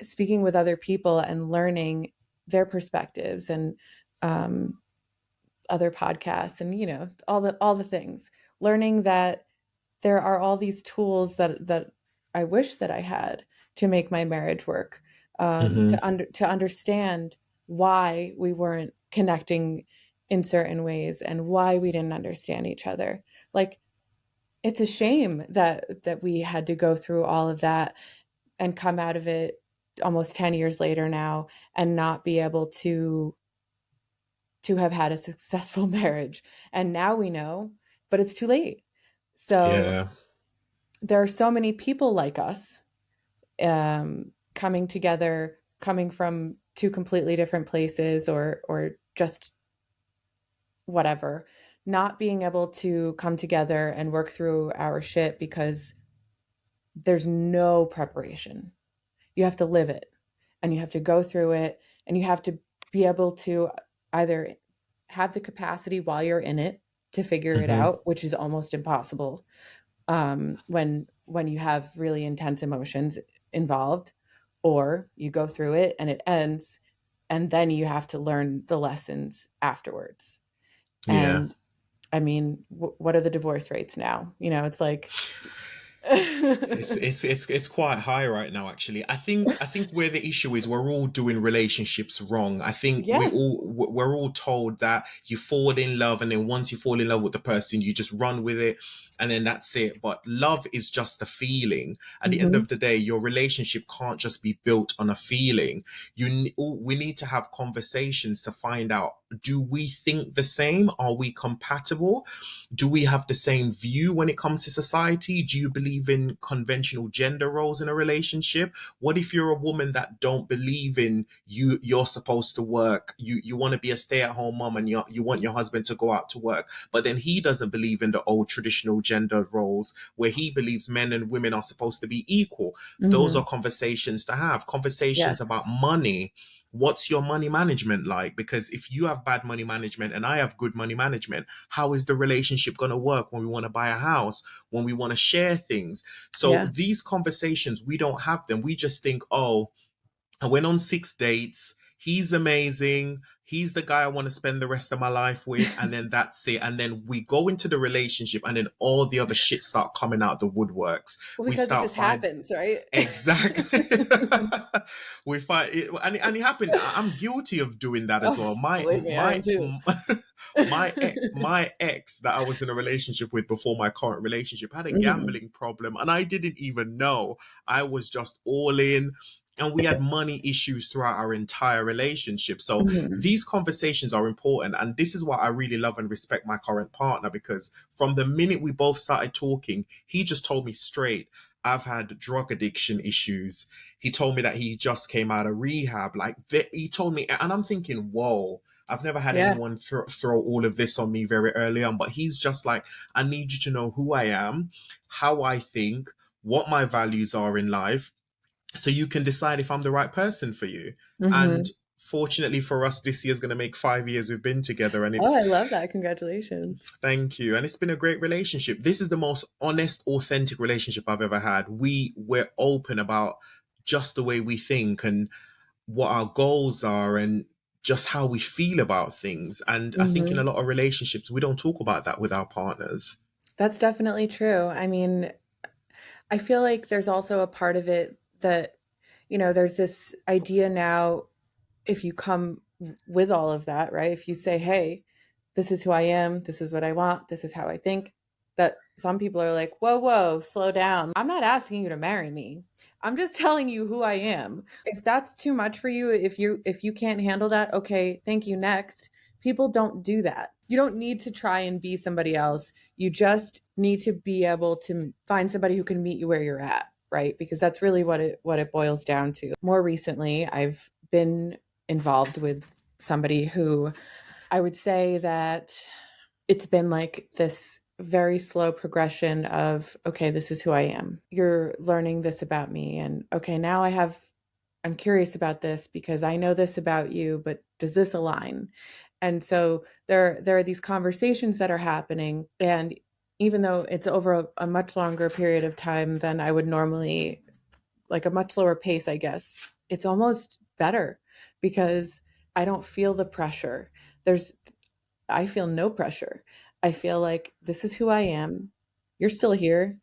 speaking with other people and learning their perspectives and um, other podcasts and all the things, learning that there are all these tools that I wish that I had to make my marriage work, mm-hmm. to understand why we weren't connecting in certain ways and why we didn't understand each other. Like, it's a shame that we had to go through all of that and come out of it almost 10 years later now and not be able to have had a successful marriage. And now we know, but it's too late. So Yeah. there are so many people like us, coming together, coming from two completely different places, or just whatever, not being able to come together and work through our shit because there's no preparation. You have to live it, and you have to go through it, and you have to be able to either have the capacity while you're in it to figure it Hmm. out, which is almost impossible, when you have really intense emotions involved, or you go through it and it ends, and then you have to learn the lessons afterwards. Yeah. And I mean, what are the divorce rates now? It's like, It's quite high right now, actually. I think where the issue is, we're all doing relationships wrong. I think yeah. we're all told that you fall in love, and then once you fall in love with the person, you just run with it, and then that's it. But love is just a feeling. At the end Hmm. of the day, your relationship can't just be built on a feeling. We need to have conversations to find out: do we think the same? Are we compatible? Do we have the same view when it comes to society? Do you believe in conventional gender roles in a relationship? What if you're a woman that don't believe in you're supposed to work, you want to be a stay-at-home mom, and you want your husband to go out to work, but then he doesn't believe in the old traditional gender roles where he believes men and women are supposed to be equal? Those Hmm. are conversations to have. Conversations about Yes. money. What's your money management like? Because if you have bad money management and I have good money management, how is the relationship going to work when we want to buy a house, when we want to share things? So Yeah. these conversations, we don't have them. We just think, oh, I went on 6 dates. He's amazing. He's the guy I want to spend the rest of my life with. And then that's it. And then we go into the relationship, and then all the other shit start coming out the woodworks. Well, We because it start just find happens, right? exactly. We find it, and it happened. I'm guilty of doing that as Oh, well. My believe me, I am my too. my ex that I was in a relationship with before my current relationship had a Hmm. gambling problem, and I didn't even know. I was just all in, and we had money issues throughout our entire relationship. So Hmm. these conversations are important, and this is why I really love and respect my current partner, because from the minute we both started talking, he just told me straight, I've had drug addiction issues. He told me that he just came out of rehab. He told me, and I'm thinking, whoa, I've never had Yeah. anyone throw all of this on me very early on. But he's just like, I need you to know who I am, how I think, what my values are in life, so you can decide if I'm the right person for you. And Hmm. fortunately for us, this year's going to make 5 years we've been together, and Oh, it's I love that. Congratulations. thank you. And it's been a great relationship. This is the most honest, authentic relationship I've ever had. We're open about just the way we think and what our goals are and just how we feel about things. And I think in a Hmm. lot of relationships, we don't talk about that with our partners. That's definitely true. I mean, I feel like there's also a part of it that, there's this idea now, if you come with all of that, right? If you say, hey, this is who I am, this is what I want, this is how I think, that some people are like, whoa, whoa, slow down. I'm not asking you to marry me. I'm just telling you who I am. If that's too much for you, if you can't handle that, okay, thank you, next. People don't do that. You don't need to try and be somebody else. You just need to be able to find somebody who can meet you where you're at, right? Because that's really what it boils down to. More recently, I've been involved with somebody who I would say that it's been like this very slow progression of, okay, this is who I am. You're learning this about me. And okay, now I'm curious about this because I know this about you, but does this align? And so there are these conversations that are happening. And even though it's over a much longer period of time than I would normally, like a much slower pace, I guess, it's almost better because I don't feel the pressure. There's I feel no pressure. I feel like this is who I am. You're still here.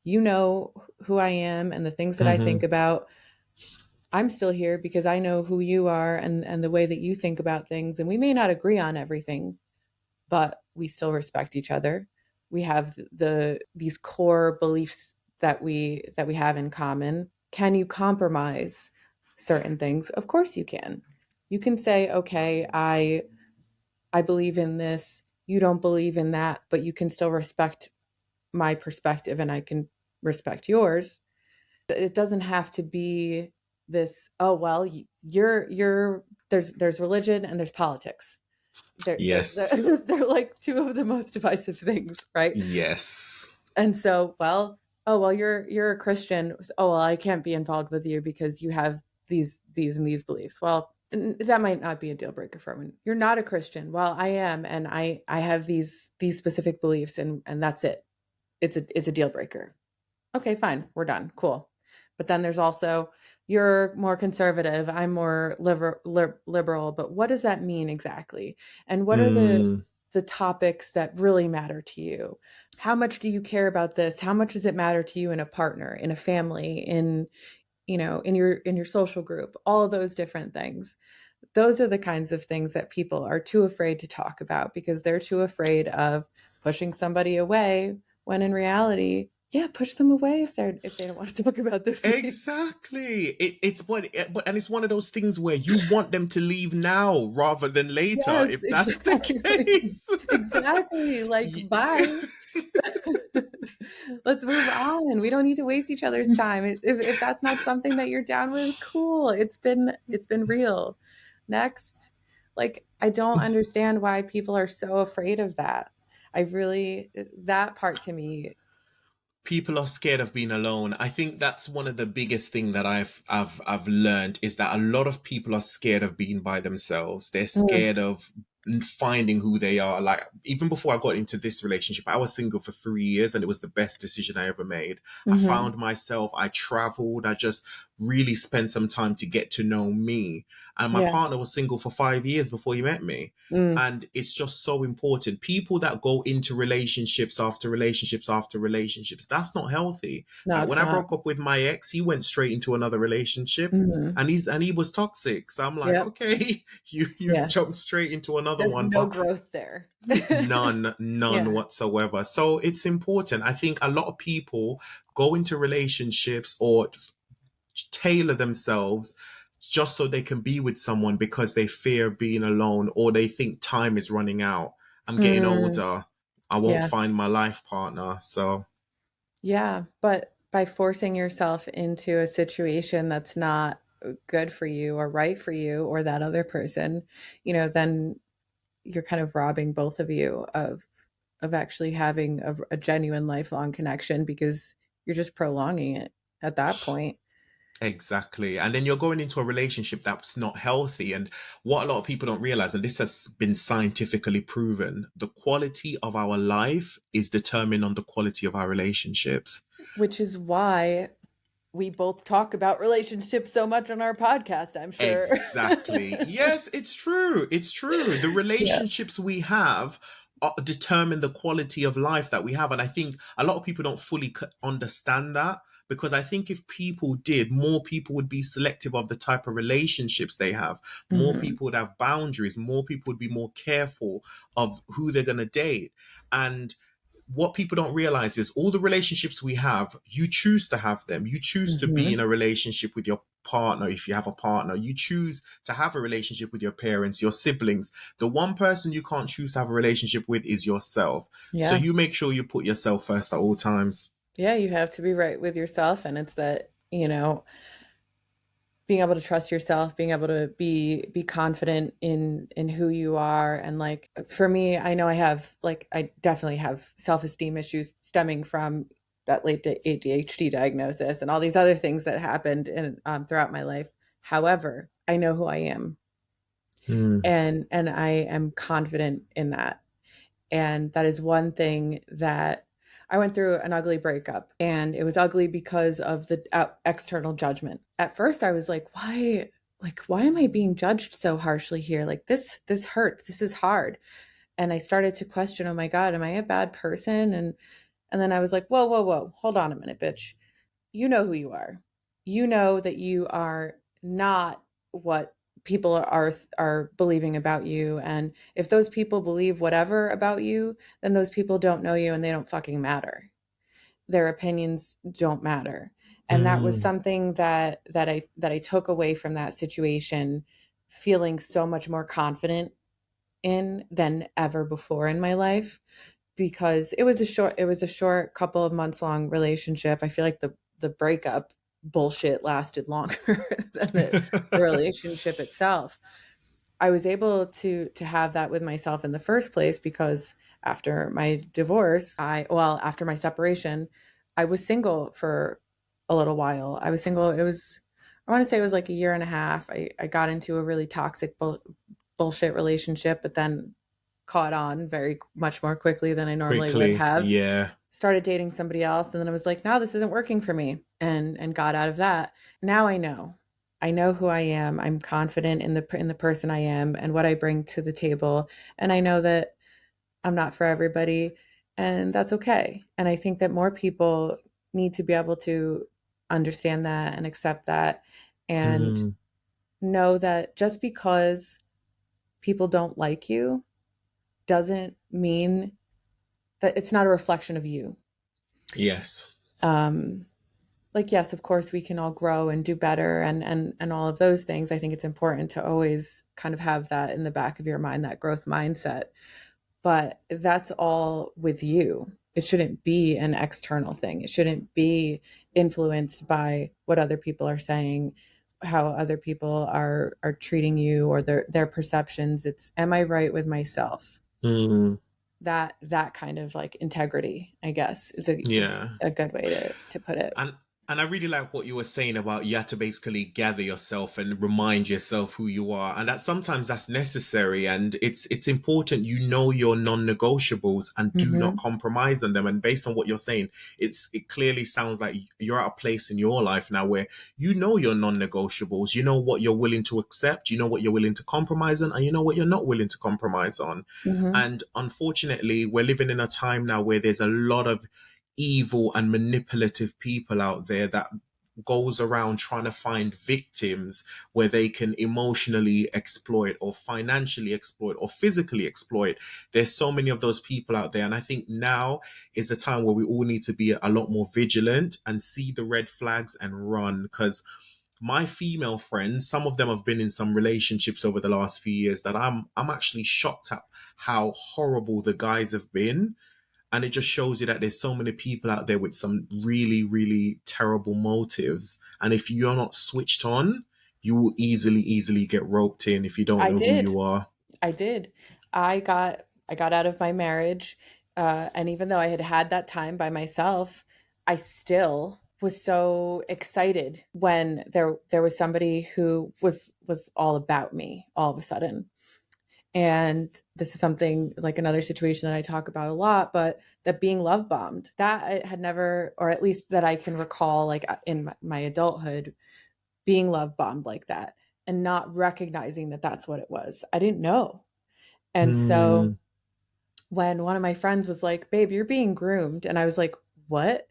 You know who I am and the things that I think Hmm. about. I'm still here because I know who you are and the way that you think about things. And we may not agree on everything, but we still respect each other. we have these core beliefs that we have in common. Can you compromise certain things? Of course you can. You can say, okay, I believe in this, you don't believe in that, but you can still respect my perspective and I can respect yours. It doesn't have to be this, oh well, you're there's religion and there's politics. Yes. They're like two of the most divisive things, right? Yes. And so, well, oh well, you're a Christian. Oh well, I can't be involved with you because you have these and these beliefs. Well, that might not be a deal breaker for me. You're not a Christian. Well, I am, and I have these specific beliefs, and that's it. It's a deal breaker. Okay, fine, we're done. Cool. But then there's also, you're more conservative, I'm more liberal, but what does that mean exactly? And what are Mm, the topics that really matter to you? How much do you care about this? How much does it matter to you in a partner, in a family, in, in your social group? All of those different things. Those are the kinds of things that people are too afraid to talk about because they're too afraid of pushing somebody away, when in reality, yeah, push them away if they don't want to talk about those things. exactly. And it's one of those things where you want them to leave now rather than later. Yes, If that's the exactly. case, Exactly. Like, Y- bye. Let's move on. We don't need to waste each other's time. If that's not something that you're down with, cool. It's been real. Next. Like, I don't understand why people are so afraid of that. I really, that part to me. people are scared of being alone. I think that's one of the biggest thing that I've learned is that a lot of people are scared of being by themselves. They're Mm, scared of finding who they are. Like even before I got into this relationship, I was single for 3 years and it was the best decision I ever made. I mhm. found myself, I traveled, I just really spent some time to get to know me. And my Yeah. partner was single for 5 years before he met me. Mm. And it's just so important. People that go into relationships after relationships after relationships, that's not healthy. No, Like it's when I not. broke up with my ex, he went straight into another relationship Mhm. and he was toxic. So I'm like, Yep. okay, you Yeah. jumped straight into another There's one, no but growth there. none Yeah. whatsoever. So it's important. I think a lot of people go into relationships or tailor themselves just so they can be with someone because they fear being alone or they think time is running out. I'm getting Mm, older. I won't yeah. find my life partner. So Yeah, but by forcing yourself into a situation that's not good for you or right for you or that other person, then you're kind of robbing both of you of actually having a genuine lifelong connection because you're just prolonging it at that point. exactly. And then you're going into a relationship that's not healthy. And what a lot of people don't realize, and this has been scientifically proven, the quality of our life is determined on the quality of our relationships. Which is why we both talk about relationships so much on our podcast, I'm sure. Exactly. Yes, it's true. It's true. The Yeah. relationships we have determine the quality of life that we have. And I think a lot of people don't fully understand that because I think if people did, more people would be selective of the type of relationships they have. More Mhm. people would have boundaries. More people would be more careful of who they're going to date. And what people don't realize is all the relationships we have, you choose to have them. You choose to be in Mhm. a relationship with your partner if you have a partner. You choose to have a relationship with your parents, your siblings. The one person you can't choose to have a relationship with is yourself. So Yeah. you make sure you put yourself first at all times. Yeah, you have to be right with yourself, and it's that, being able to trust yourself, being able to be confident in who you are. And like for me, I know I definitely have self-esteem issues stemming from that late ADHD diagnosis and all these other things that happened throughout my life. However, I know who I am, Mm. and I am confident in that. And that is one thing that I went through an ugly breakup, and it was ugly because of the external judgment. At first, I was like, why? Like, why am I being judged so harshly here? Like this hurts. This is hard. And I started to question, oh my God, am I a bad person? And then I was like, whoa, whoa, whoa, hold on a minute, bitch. You know who you are. You know that you are not what people are believing about you, and if those people believe whatever about you, then those people don't know you and they don't fucking matter. Their opinions don't matter. And that was Mm, something that I took away from that situation, feeling so much more confident in than ever before in my life, because it was a short couple of months long relationship. I feel like the breakup bullshit lasted longer than the relationship itself. I was able to have that with myself in the first place because after my divorce, after my separation, I was single for a little while. I was single. I want to say it was like a year and a half. I got into a really toxic bullshit relationship, but then caught on very much more quickly than I normally would quickly, have. yeah. Started dating somebody else, and then I was like, no, this isn't working for me, and got out of that. Now I know. I know who I am. I'm confident in the person I am and what I bring to the table, and I know that I'm not for everybody, and that's okay. And I think that more people need to be able to understand that and accept that, and Mm, know that just because people don't like you doesn't mean that it's not a reflection of you. yes. Um, like, yes, of course, we can all grow and do better, and all of those things. I think it's important to always kind of have that in the back of your mind, that growth mindset. But that's all with you. It shouldn't be an external thing. It shouldn't be influenced by what other people are saying, how other people are treating you, or their perceptions. It's, am I right with myself? Mm, That kind of like integrity, I guess, is yeah. a good way to put it. And and I really like what you were saying about you have to basically gather yourself and remind yourself who you are, and that sometimes that's necessary, and it's important you know your non-negotiables and do not Hmm. compromise on them. And based on what you're saying, it clearly sounds like you're at a place in your life now where you know your non-negotiables, you know what you're willing to accept, you know what you're willing to compromise on, and you know what you're not willing to compromise on. Hmm. And unfortunately, we're living in a time now where there's a lot of evil and manipulative people out there that goes around trying to find victims where they can emotionally exploit or financially exploit or physically exploit. There's so many of those people out there, and I think now is the time where we all need to be a lot more vigilant and see the red flags and run. Because my female friends, some of them have been in some relationships over the last few years that I'm actually shocked at how horrible the guys have been. And it just shows you that there's so many people out there with some really, really terrible motives. And if you're not switched on, you will easily get roped in if you don't I know who did. you are. I did. I got out of my marriage, and even though I had had that time by myself, I still was so excited when there was somebody who was all about me all of a sudden. And this is something like another situation that I talk about a lot, but that being love bombed, that I had never, or at least that I can recall, like in my adulthood, being love bombed like that and not recognizing that that's what it was. I didn't know. And so Hmm. when one of my friends was like, "Babe, you're being groomed." And I was like, "What?"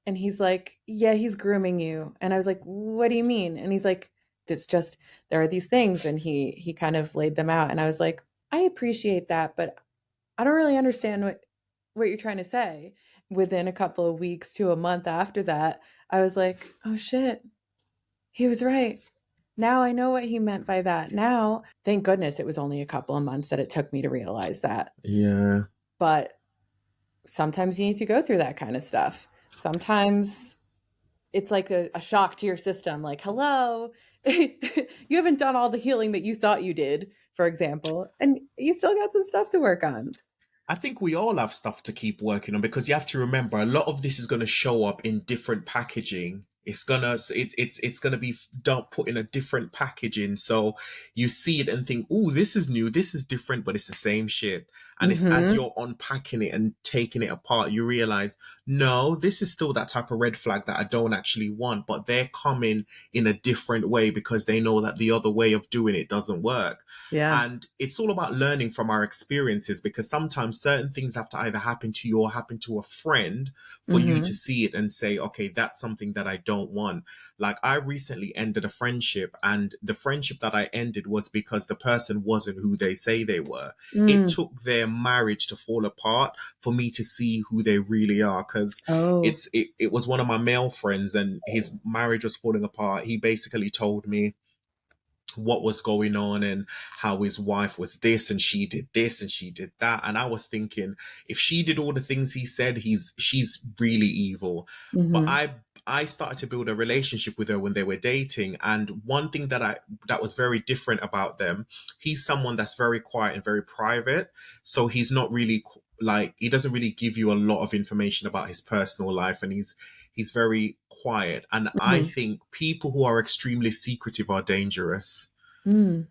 And he's like, "Yeah, he's grooming you." And I was like, "What do you mean?" And he's like, "It's just there are these things." And he kind of laid them out. And I was like, "I appreciate that, but I don't really understand what you're trying to say." Within a couple of weeks to a month after that, I was like, "Oh shit, he was right. Now I know what he meant by that." Now, thank goodness it was only a couple of months that it took me to realize that. Yeah. But sometimes you need to go through that kind of stuff. Sometimes it's like a shock to your system, like, hello, you haven't done all the healing that you thought you did, for example, and you still got some stuff to work on. I think we all have stuff to keep working on because you have to remember a lot of this is going to show up in different packaging. It's gonna be done put in a different packaging, so you see it and think, "Oh, this is new, this is different," but it's the same shit. And it's as Mhm. you're unpacking it and taking it apart, you realize, no, this is still that type of red flag that I don't actually want, but they're coming in a different way because they know that the other way of doing it doesn't work. Yeah. And it's all about learning from our experiences, because sometimes certain things have to either happen to you or happen to a friend for you to Mhm. see it and say, okay, that's something that I don't want. Like, I recently ended a friendship, and the friendship that I ended was because the person wasn't who they say they were. It Mm. took their marriage to fall apart for me to see who they really are. Because Oh. it was one of my male friends, and his marriage was falling apart. He basically told me what was going on and how his wife was this and she did this and she did that. And I was thinking, if she did all the things he said, she's really evil. But Mhm. I started to build a relationship with her when they were dating, and one thing that was very different about them, he's someone that's very quiet and very private. So he's not really like, he doesn't really give you a lot of information about his personal life, and he's very quiet. And I Mhm. think people who are extremely secretive are dangerous. Mm.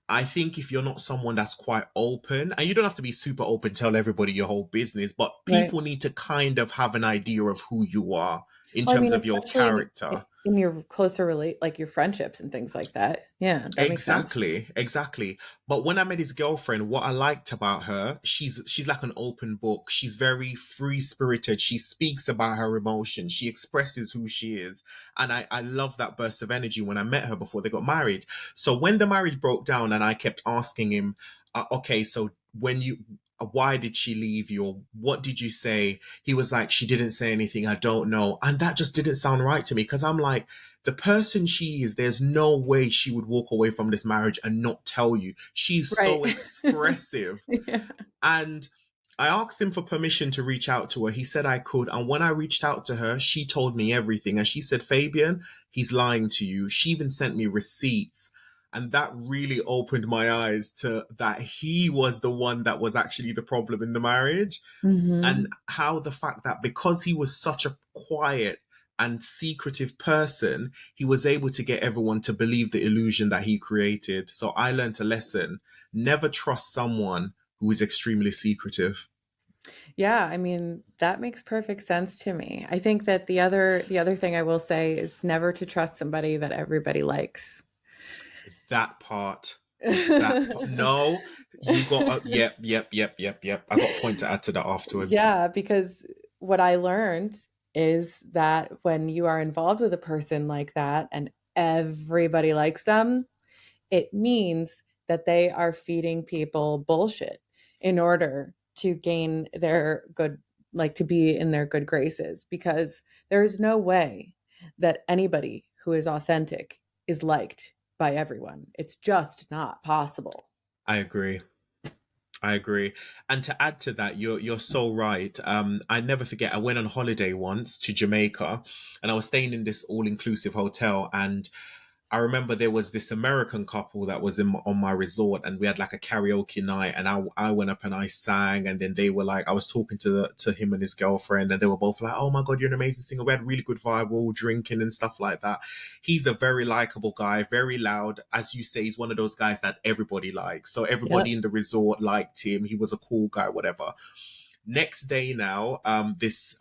I think if you're not someone that's quite open, and you don't have to be super open, tell everybody your whole business, but Right. people need to kind of have an idea of who you are in Well, I terms mean, of your especially character. in your closer relate like your friendships and things like that. Yeah, that makes sense. Exactly, exactly. But when I met his girlfriend, what I liked about her, she's like an open book. She's very free spirited. She speaks about her emotions. She expresses who she is. And I love that burst of energy when I met her before they got married. So when the marriage broke down and I kept asking him, okay, so when you why did she leave you, or what did you say? He was like, she didn't say anything, I don't know. And that just didn't sound right to me, because I'm like, the person she is, there's no way she would walk away from this marriage and not tell you. She's Right. so expressive. Yeah. And I asked him for permission to reach out to her. He said I could. And when I reached out to her, she told me everything. And she said, Fabian, he's lying to you. She even sent me receipts. And that really opened my eyes to that he was the one that was actually the problem in the marriage. And Mhm. how the fact that because he was such a quiet and secretive person, he was able to get everyone to believe the illusion that he created. So I learned a lesson: never trust someone who is extremely secretive. Yeah, I mean, that makes perfect sense to me. I think that the other thing I will say is never to trust somebody that everybody likes. That part, no, you got, yep, yep, yep, yep, yep. I got a point to add to that afterwards. Yeah, because what I learned is that when you are involved with a person like that and everybody likes them, it means that they are feeding people bullshit in order to gain their good, like to be in their good graces, because there's no way that anybody who is authentic is liked by everyone. It's just not possible. I agree. I agree. And to add to that, you're so right. I never forget, I went on holiday once to Jamaica, and I was staying in this all-inclusive hotel, and I remember there was this American couple that was on my resort, and we had like a karaoke night, and I went up and I sang, and then they were like, I was talking to him and his girlfriend, and they were both like, "Oh my God, you're an amazing singer." We had really good vibe, we were all drinking and stuff like that. He's a very likable guy, very loud, as you say. He's one of those guys that everybody likes, so everybody Yep. in the resort liked him. He was a cool guy, whatever. Next day now, this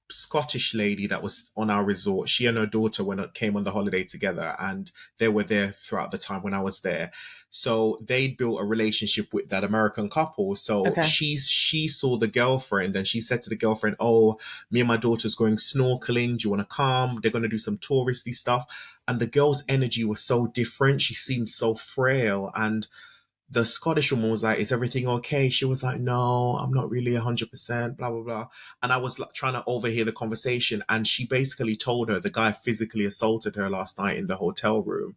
Scottish lady that was on our resort, she and her daughter came on the holiday together, and they were there throughout the time when I was there. So they built a relationship with that American couple. So Okay. she saw the girlfriend, and she said to the girlfriend, "Oh, me and my daughter's going snorkeling. Do you want to come? They're going to do some touristy stuff." And the girl's energy was so different. She seemed so frail, and the Scottish woman was like, "Is everything okay?" She was like, "No, I'm not really 100%, blah, blah, blah." And I was like, trying to overhear the conversation. And she basically told her the guy physically assaulted her last night in the hotel room.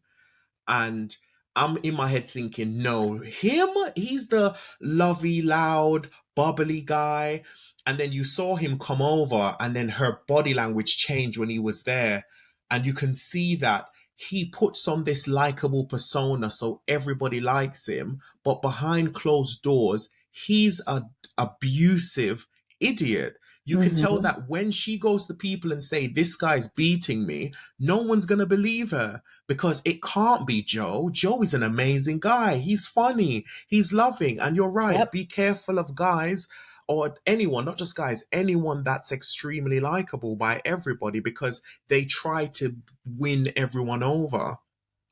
And I'm in my head thinking, no, him, he's the lovey, loud, bubbly guy. And then you saw him come over, and then her body language changed when he was there. And you can see that he puts on this likable persona so everybody likes him. But behind closed doors, he's a abusive idiot. You can tell Mm-hmm. that when she goes to people and say, this guy's beating me, no one's going to believe her because it can't be Joe. Joe is an amazing guy. He's funny. He's loving. And you're right. Yep. Be careful of guys or anyone, not just guys, anyone that's extremely likable by everybody because they try to win everyone over.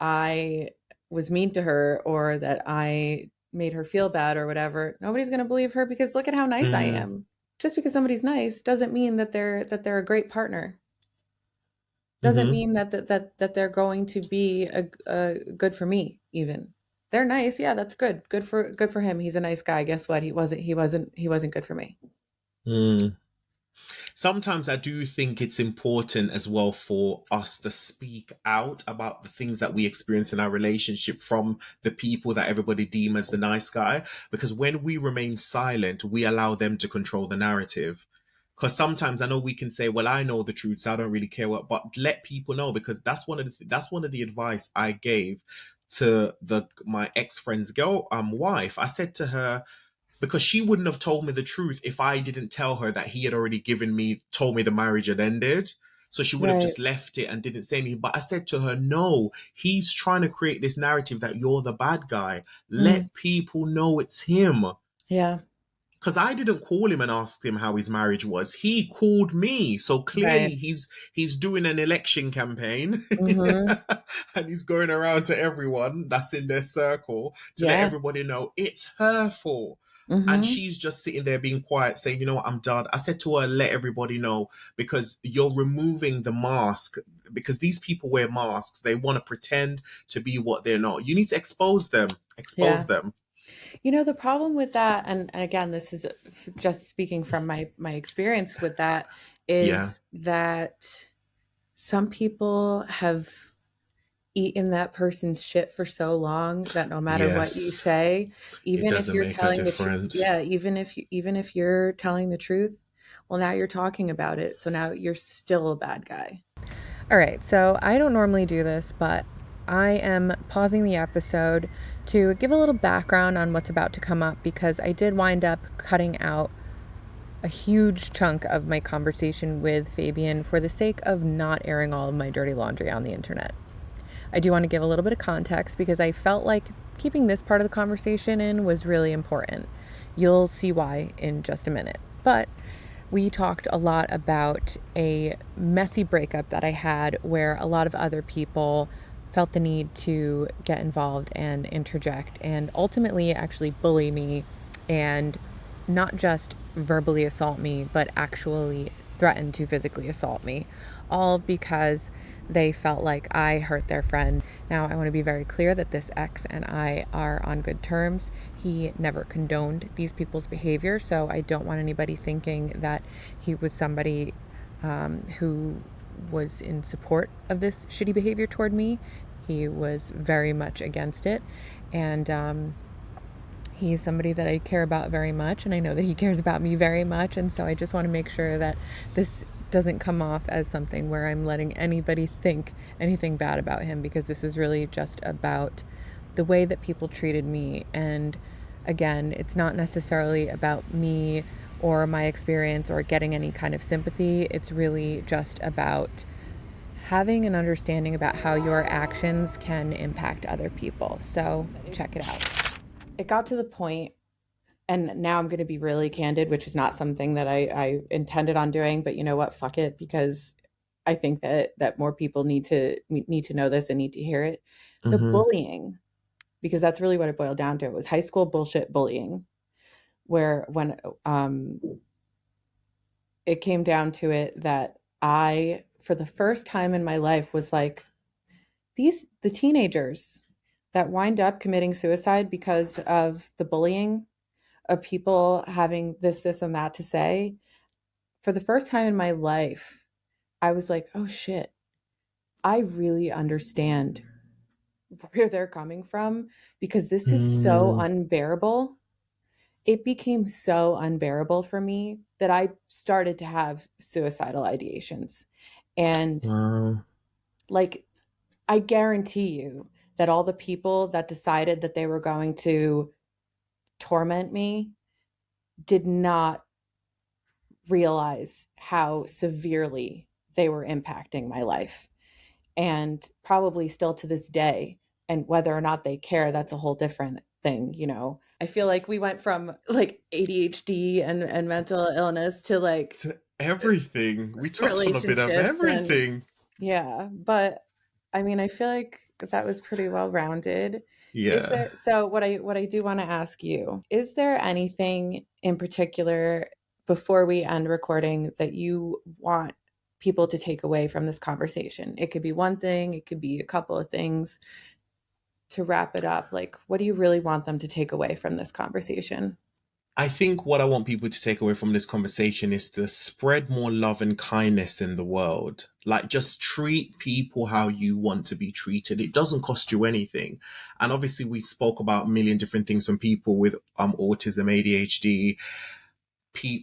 I was mean to her or that I made her feel bad or whatever, nobody's going to believe her because look at how nice I Mm, am. Just because somebody's nice doesn't mean that they're a great partner. Doesn't hmm mean that they're going to be a good for me even. They're nice. Yeah, that's good. Good for him. He's a nice guy. Guess what? He wasn't good for me. mm. Sometimes I do think it's important as well for us to speak out about the things that we experience in our relationship from the people that everybody deem as the nice guy. Because when we remain silent, we allow them to control the narrative. Because sometimes I know we can say, "Well, I know the truth, so I don't really care what." But let people know because that's one of the advice I gave to the my ex friend's girl wife. I said to her, because she wouldn't have told me the truth if I didn't tell her that he had already told me the marriage had ended. So she would have Right. just left it and didn't say anything. But I said to her, no, he's trying to create this narrative that you're the bad guy. Mm, Let people know it's him. yeah. Because I didn't call him and ask him how his marriage was. He called me. So clearly Right. he's doing an election campaign Mm-hmm. and he's going around to everyone that's in their circle to let Yeah. everybody know it's her fault. And Mm-hmm. she's just sitting there being quiet, saying, you know what, I'm done. I said to her, let everybody know because you're removing the mask. Because these people wear masks. They want to pretend to be what they're not. You need to expose them. Expose Yeah. them. The problem with that, and again, this is just speaking from my experience with that, Yeah. is that some people have eaten that person's shit for so long that no matter what you Yes. say, It even if doesn't you're make a telling the truth, difference. yeah, even if you're telling the truth, well, now you're talking about it, so now you're still a bad guy. All right, so I don't normally do this, but I am pausing the episode to give a little background on what's about to come up because I did wind up cutting out a huge chunk of my conversation with Fabian for the sake of not airing all of my dirty laundry on the internet. I do want to give a little bit of context because I felt like keeping this part of the conversation in was really important. You'll see why in just a minute. But we talked a lot about a messy breakup that I had where a lot of other people felt the need to get involved and interject and ultimately actually bully me and not just verbally assault me, but actually threaten to physically assault me, all because they felt like I hurt their friend. Now, I want to be very clear that this ex and I are on good terms. He never condoned these people's behavior, so I don't want anybody thinking that he was somebody who was in support of this shitty behavior toward me. He was very much against it, and he's somebody that I care about very much, and I know that he cares about me very much, and so I just want to make sure that this doesn't come off as something where I'm letting anybody think anything bad about him, because this is really just about the way that people treated me. And again, it's not necessarily about me or my experience or getting any kind of sympathy. It's really just about having an understanding about how your actions can impact other people. So check it out. It got to the point, and now I'm going to be really candid, which is not something that I intended on doing, but you know what? Fuck it, because I think that more people need to know this and need to hear it. The Mm-hmm. bullying, because that's really what it boiled down to. It was high school bullshit bullying, where when it came down to it, that I, for the first time in my life, was like, the teenagers that wind up committing suicide because of the bullying of people having this, and that to say, for the first time in my life, I was like, oh shit, I really understand where they're coming from because this is so Mm, unbearable. It became so unbearable for me that I started to have suicidal ideations. And wow. like, I guarantee you that all the people that decided that they were going to torment me did not realize how severely they were impacting my life, and probably still to this day. And whether or not they care, that's a whole different thing, you know. I feel like we went from like ADHD and mental illness to like To everything. We touched on a bit of relationships and everything. yeah, but I mean, I feel like that was pretty well rounded. Is Yeah. there, so what I do want to ask you, is there anything in particular before we end recording that you want people to take away from this conversation? It could be one thing, it could be a couple of things to wrap it up. Like, what do you really want them to take away from this conversation? I think what I want people to take away from this conversation is to spread more love and kindness in the world. Like, just treat people how you want to be treated. It doesn't cost you anything. And obviously, we spoke about a million different things from people with autism, ADHD,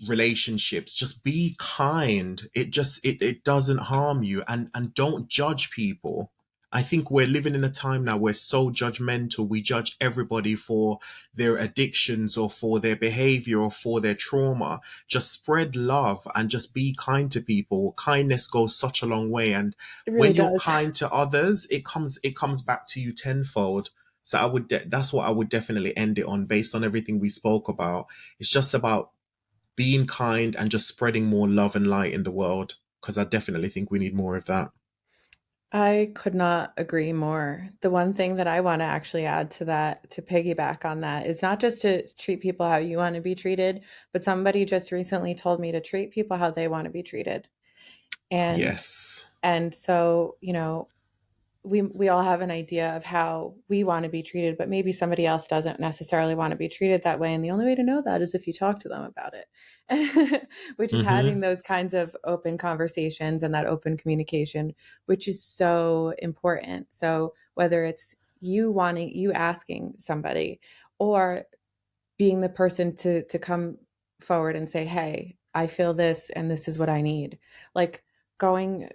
relationships. Just be kind. It doesn't harm you, and don't judge people. I think we're living in a time now where so judgmental. We judge everybody for their addictions or for their behavior or for their trauma. Just spread love and just be kind to people. Kindness goes such a long way, and It really when you're does. kind to others, it comes back to you tenfold. So that's what I would definitely end it on, based on everything we spoke about. It's just about being kind and just spreading more love and light in the world, because I definitely think we need more of that. I could not agree more. The one thing that I want to actually add to that, to piggyback on that, is not just to treat people how you want to be treated, but somebody just recently told me to treat people how they want to be treated. And Yes. so, you know, we all have an idea of how we want to be treated, but maybe somebody else doesn't necessarily want to be treated that way. And the only way to know that is if you talk to them about it, which is having Mm-hmm. those kinds of open conversations and that open communication, which is so important. So whether it's you asking somebody, or being the person to come forward and say, "Hey, I feel this and this is what I need." Like going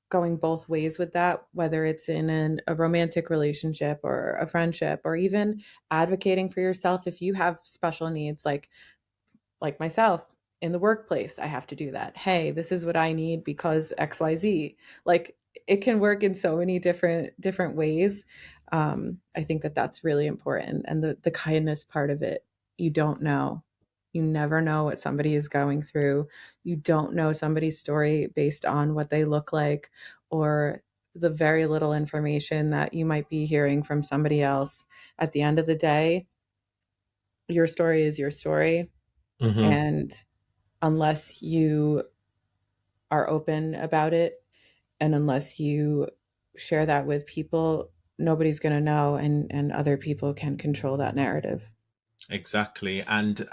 going both ways with that, whether it's in a romantic relationship or a friendship, or even advocating for yourself if you have special needs, like myself in the workplace, I have to do that. Hey, this is what I need because XYZ. Like, it can work in so many different ways. I think that that's really important, and the kindness part of it. You don't know. You never know what somebody is going through. You don't know somebody's story based on what they look like, or the very little information that you might be hearing from somebody else. At the end of the day, your story is your story, Mm-hmm. and unless you are open about it, and unless you share that with people, nobody's going to know, and other people can control that narrative. Exactly. And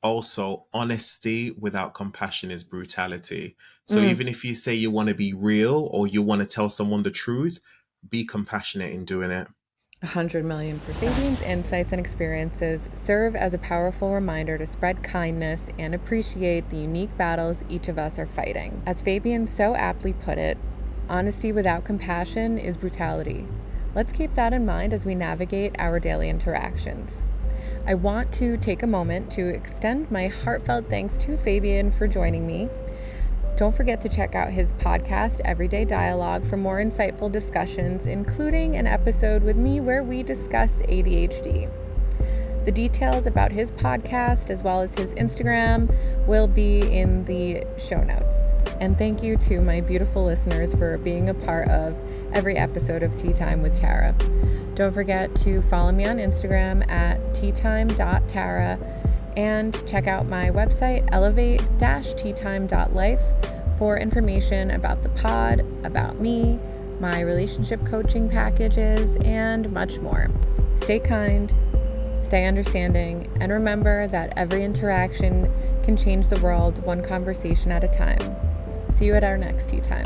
also, honesty without compassion is brutality. So Mm, even if you say you want to be real or you want to tell someone the truth, be compassionate in doing it. 100 million%. Fabian's insights and experiences serve as a powerful reminder to spread kindness and appreciate the unique battles each of us are fighting. As Fabian so aptly put it, honesty without compassion is brutality. Let's keep that in mind as we navigate our daily interactions. I want to take a moment to extend my heartfelt thanks to Fabian for joining me. Don't forget to check out his podcast, Everyday Dialogue, for more insightful discussions, including an episode with me where we discuss ADHD. The details about his podcast, as well as his Instagram, will be in the show notes. And thank you to my beautiful listeners for being a part of every episode of Tea Time with Tara. Don't forget to follow me on Instagram at teatime.tara, and check out my website, elevate-teatime.life, for information about the pod, about me, my relationship coaching packages, and much more. Stay kind, stay understanding, and remember that every interaction can change the world one conversation at a time. See you at our next Tea Time.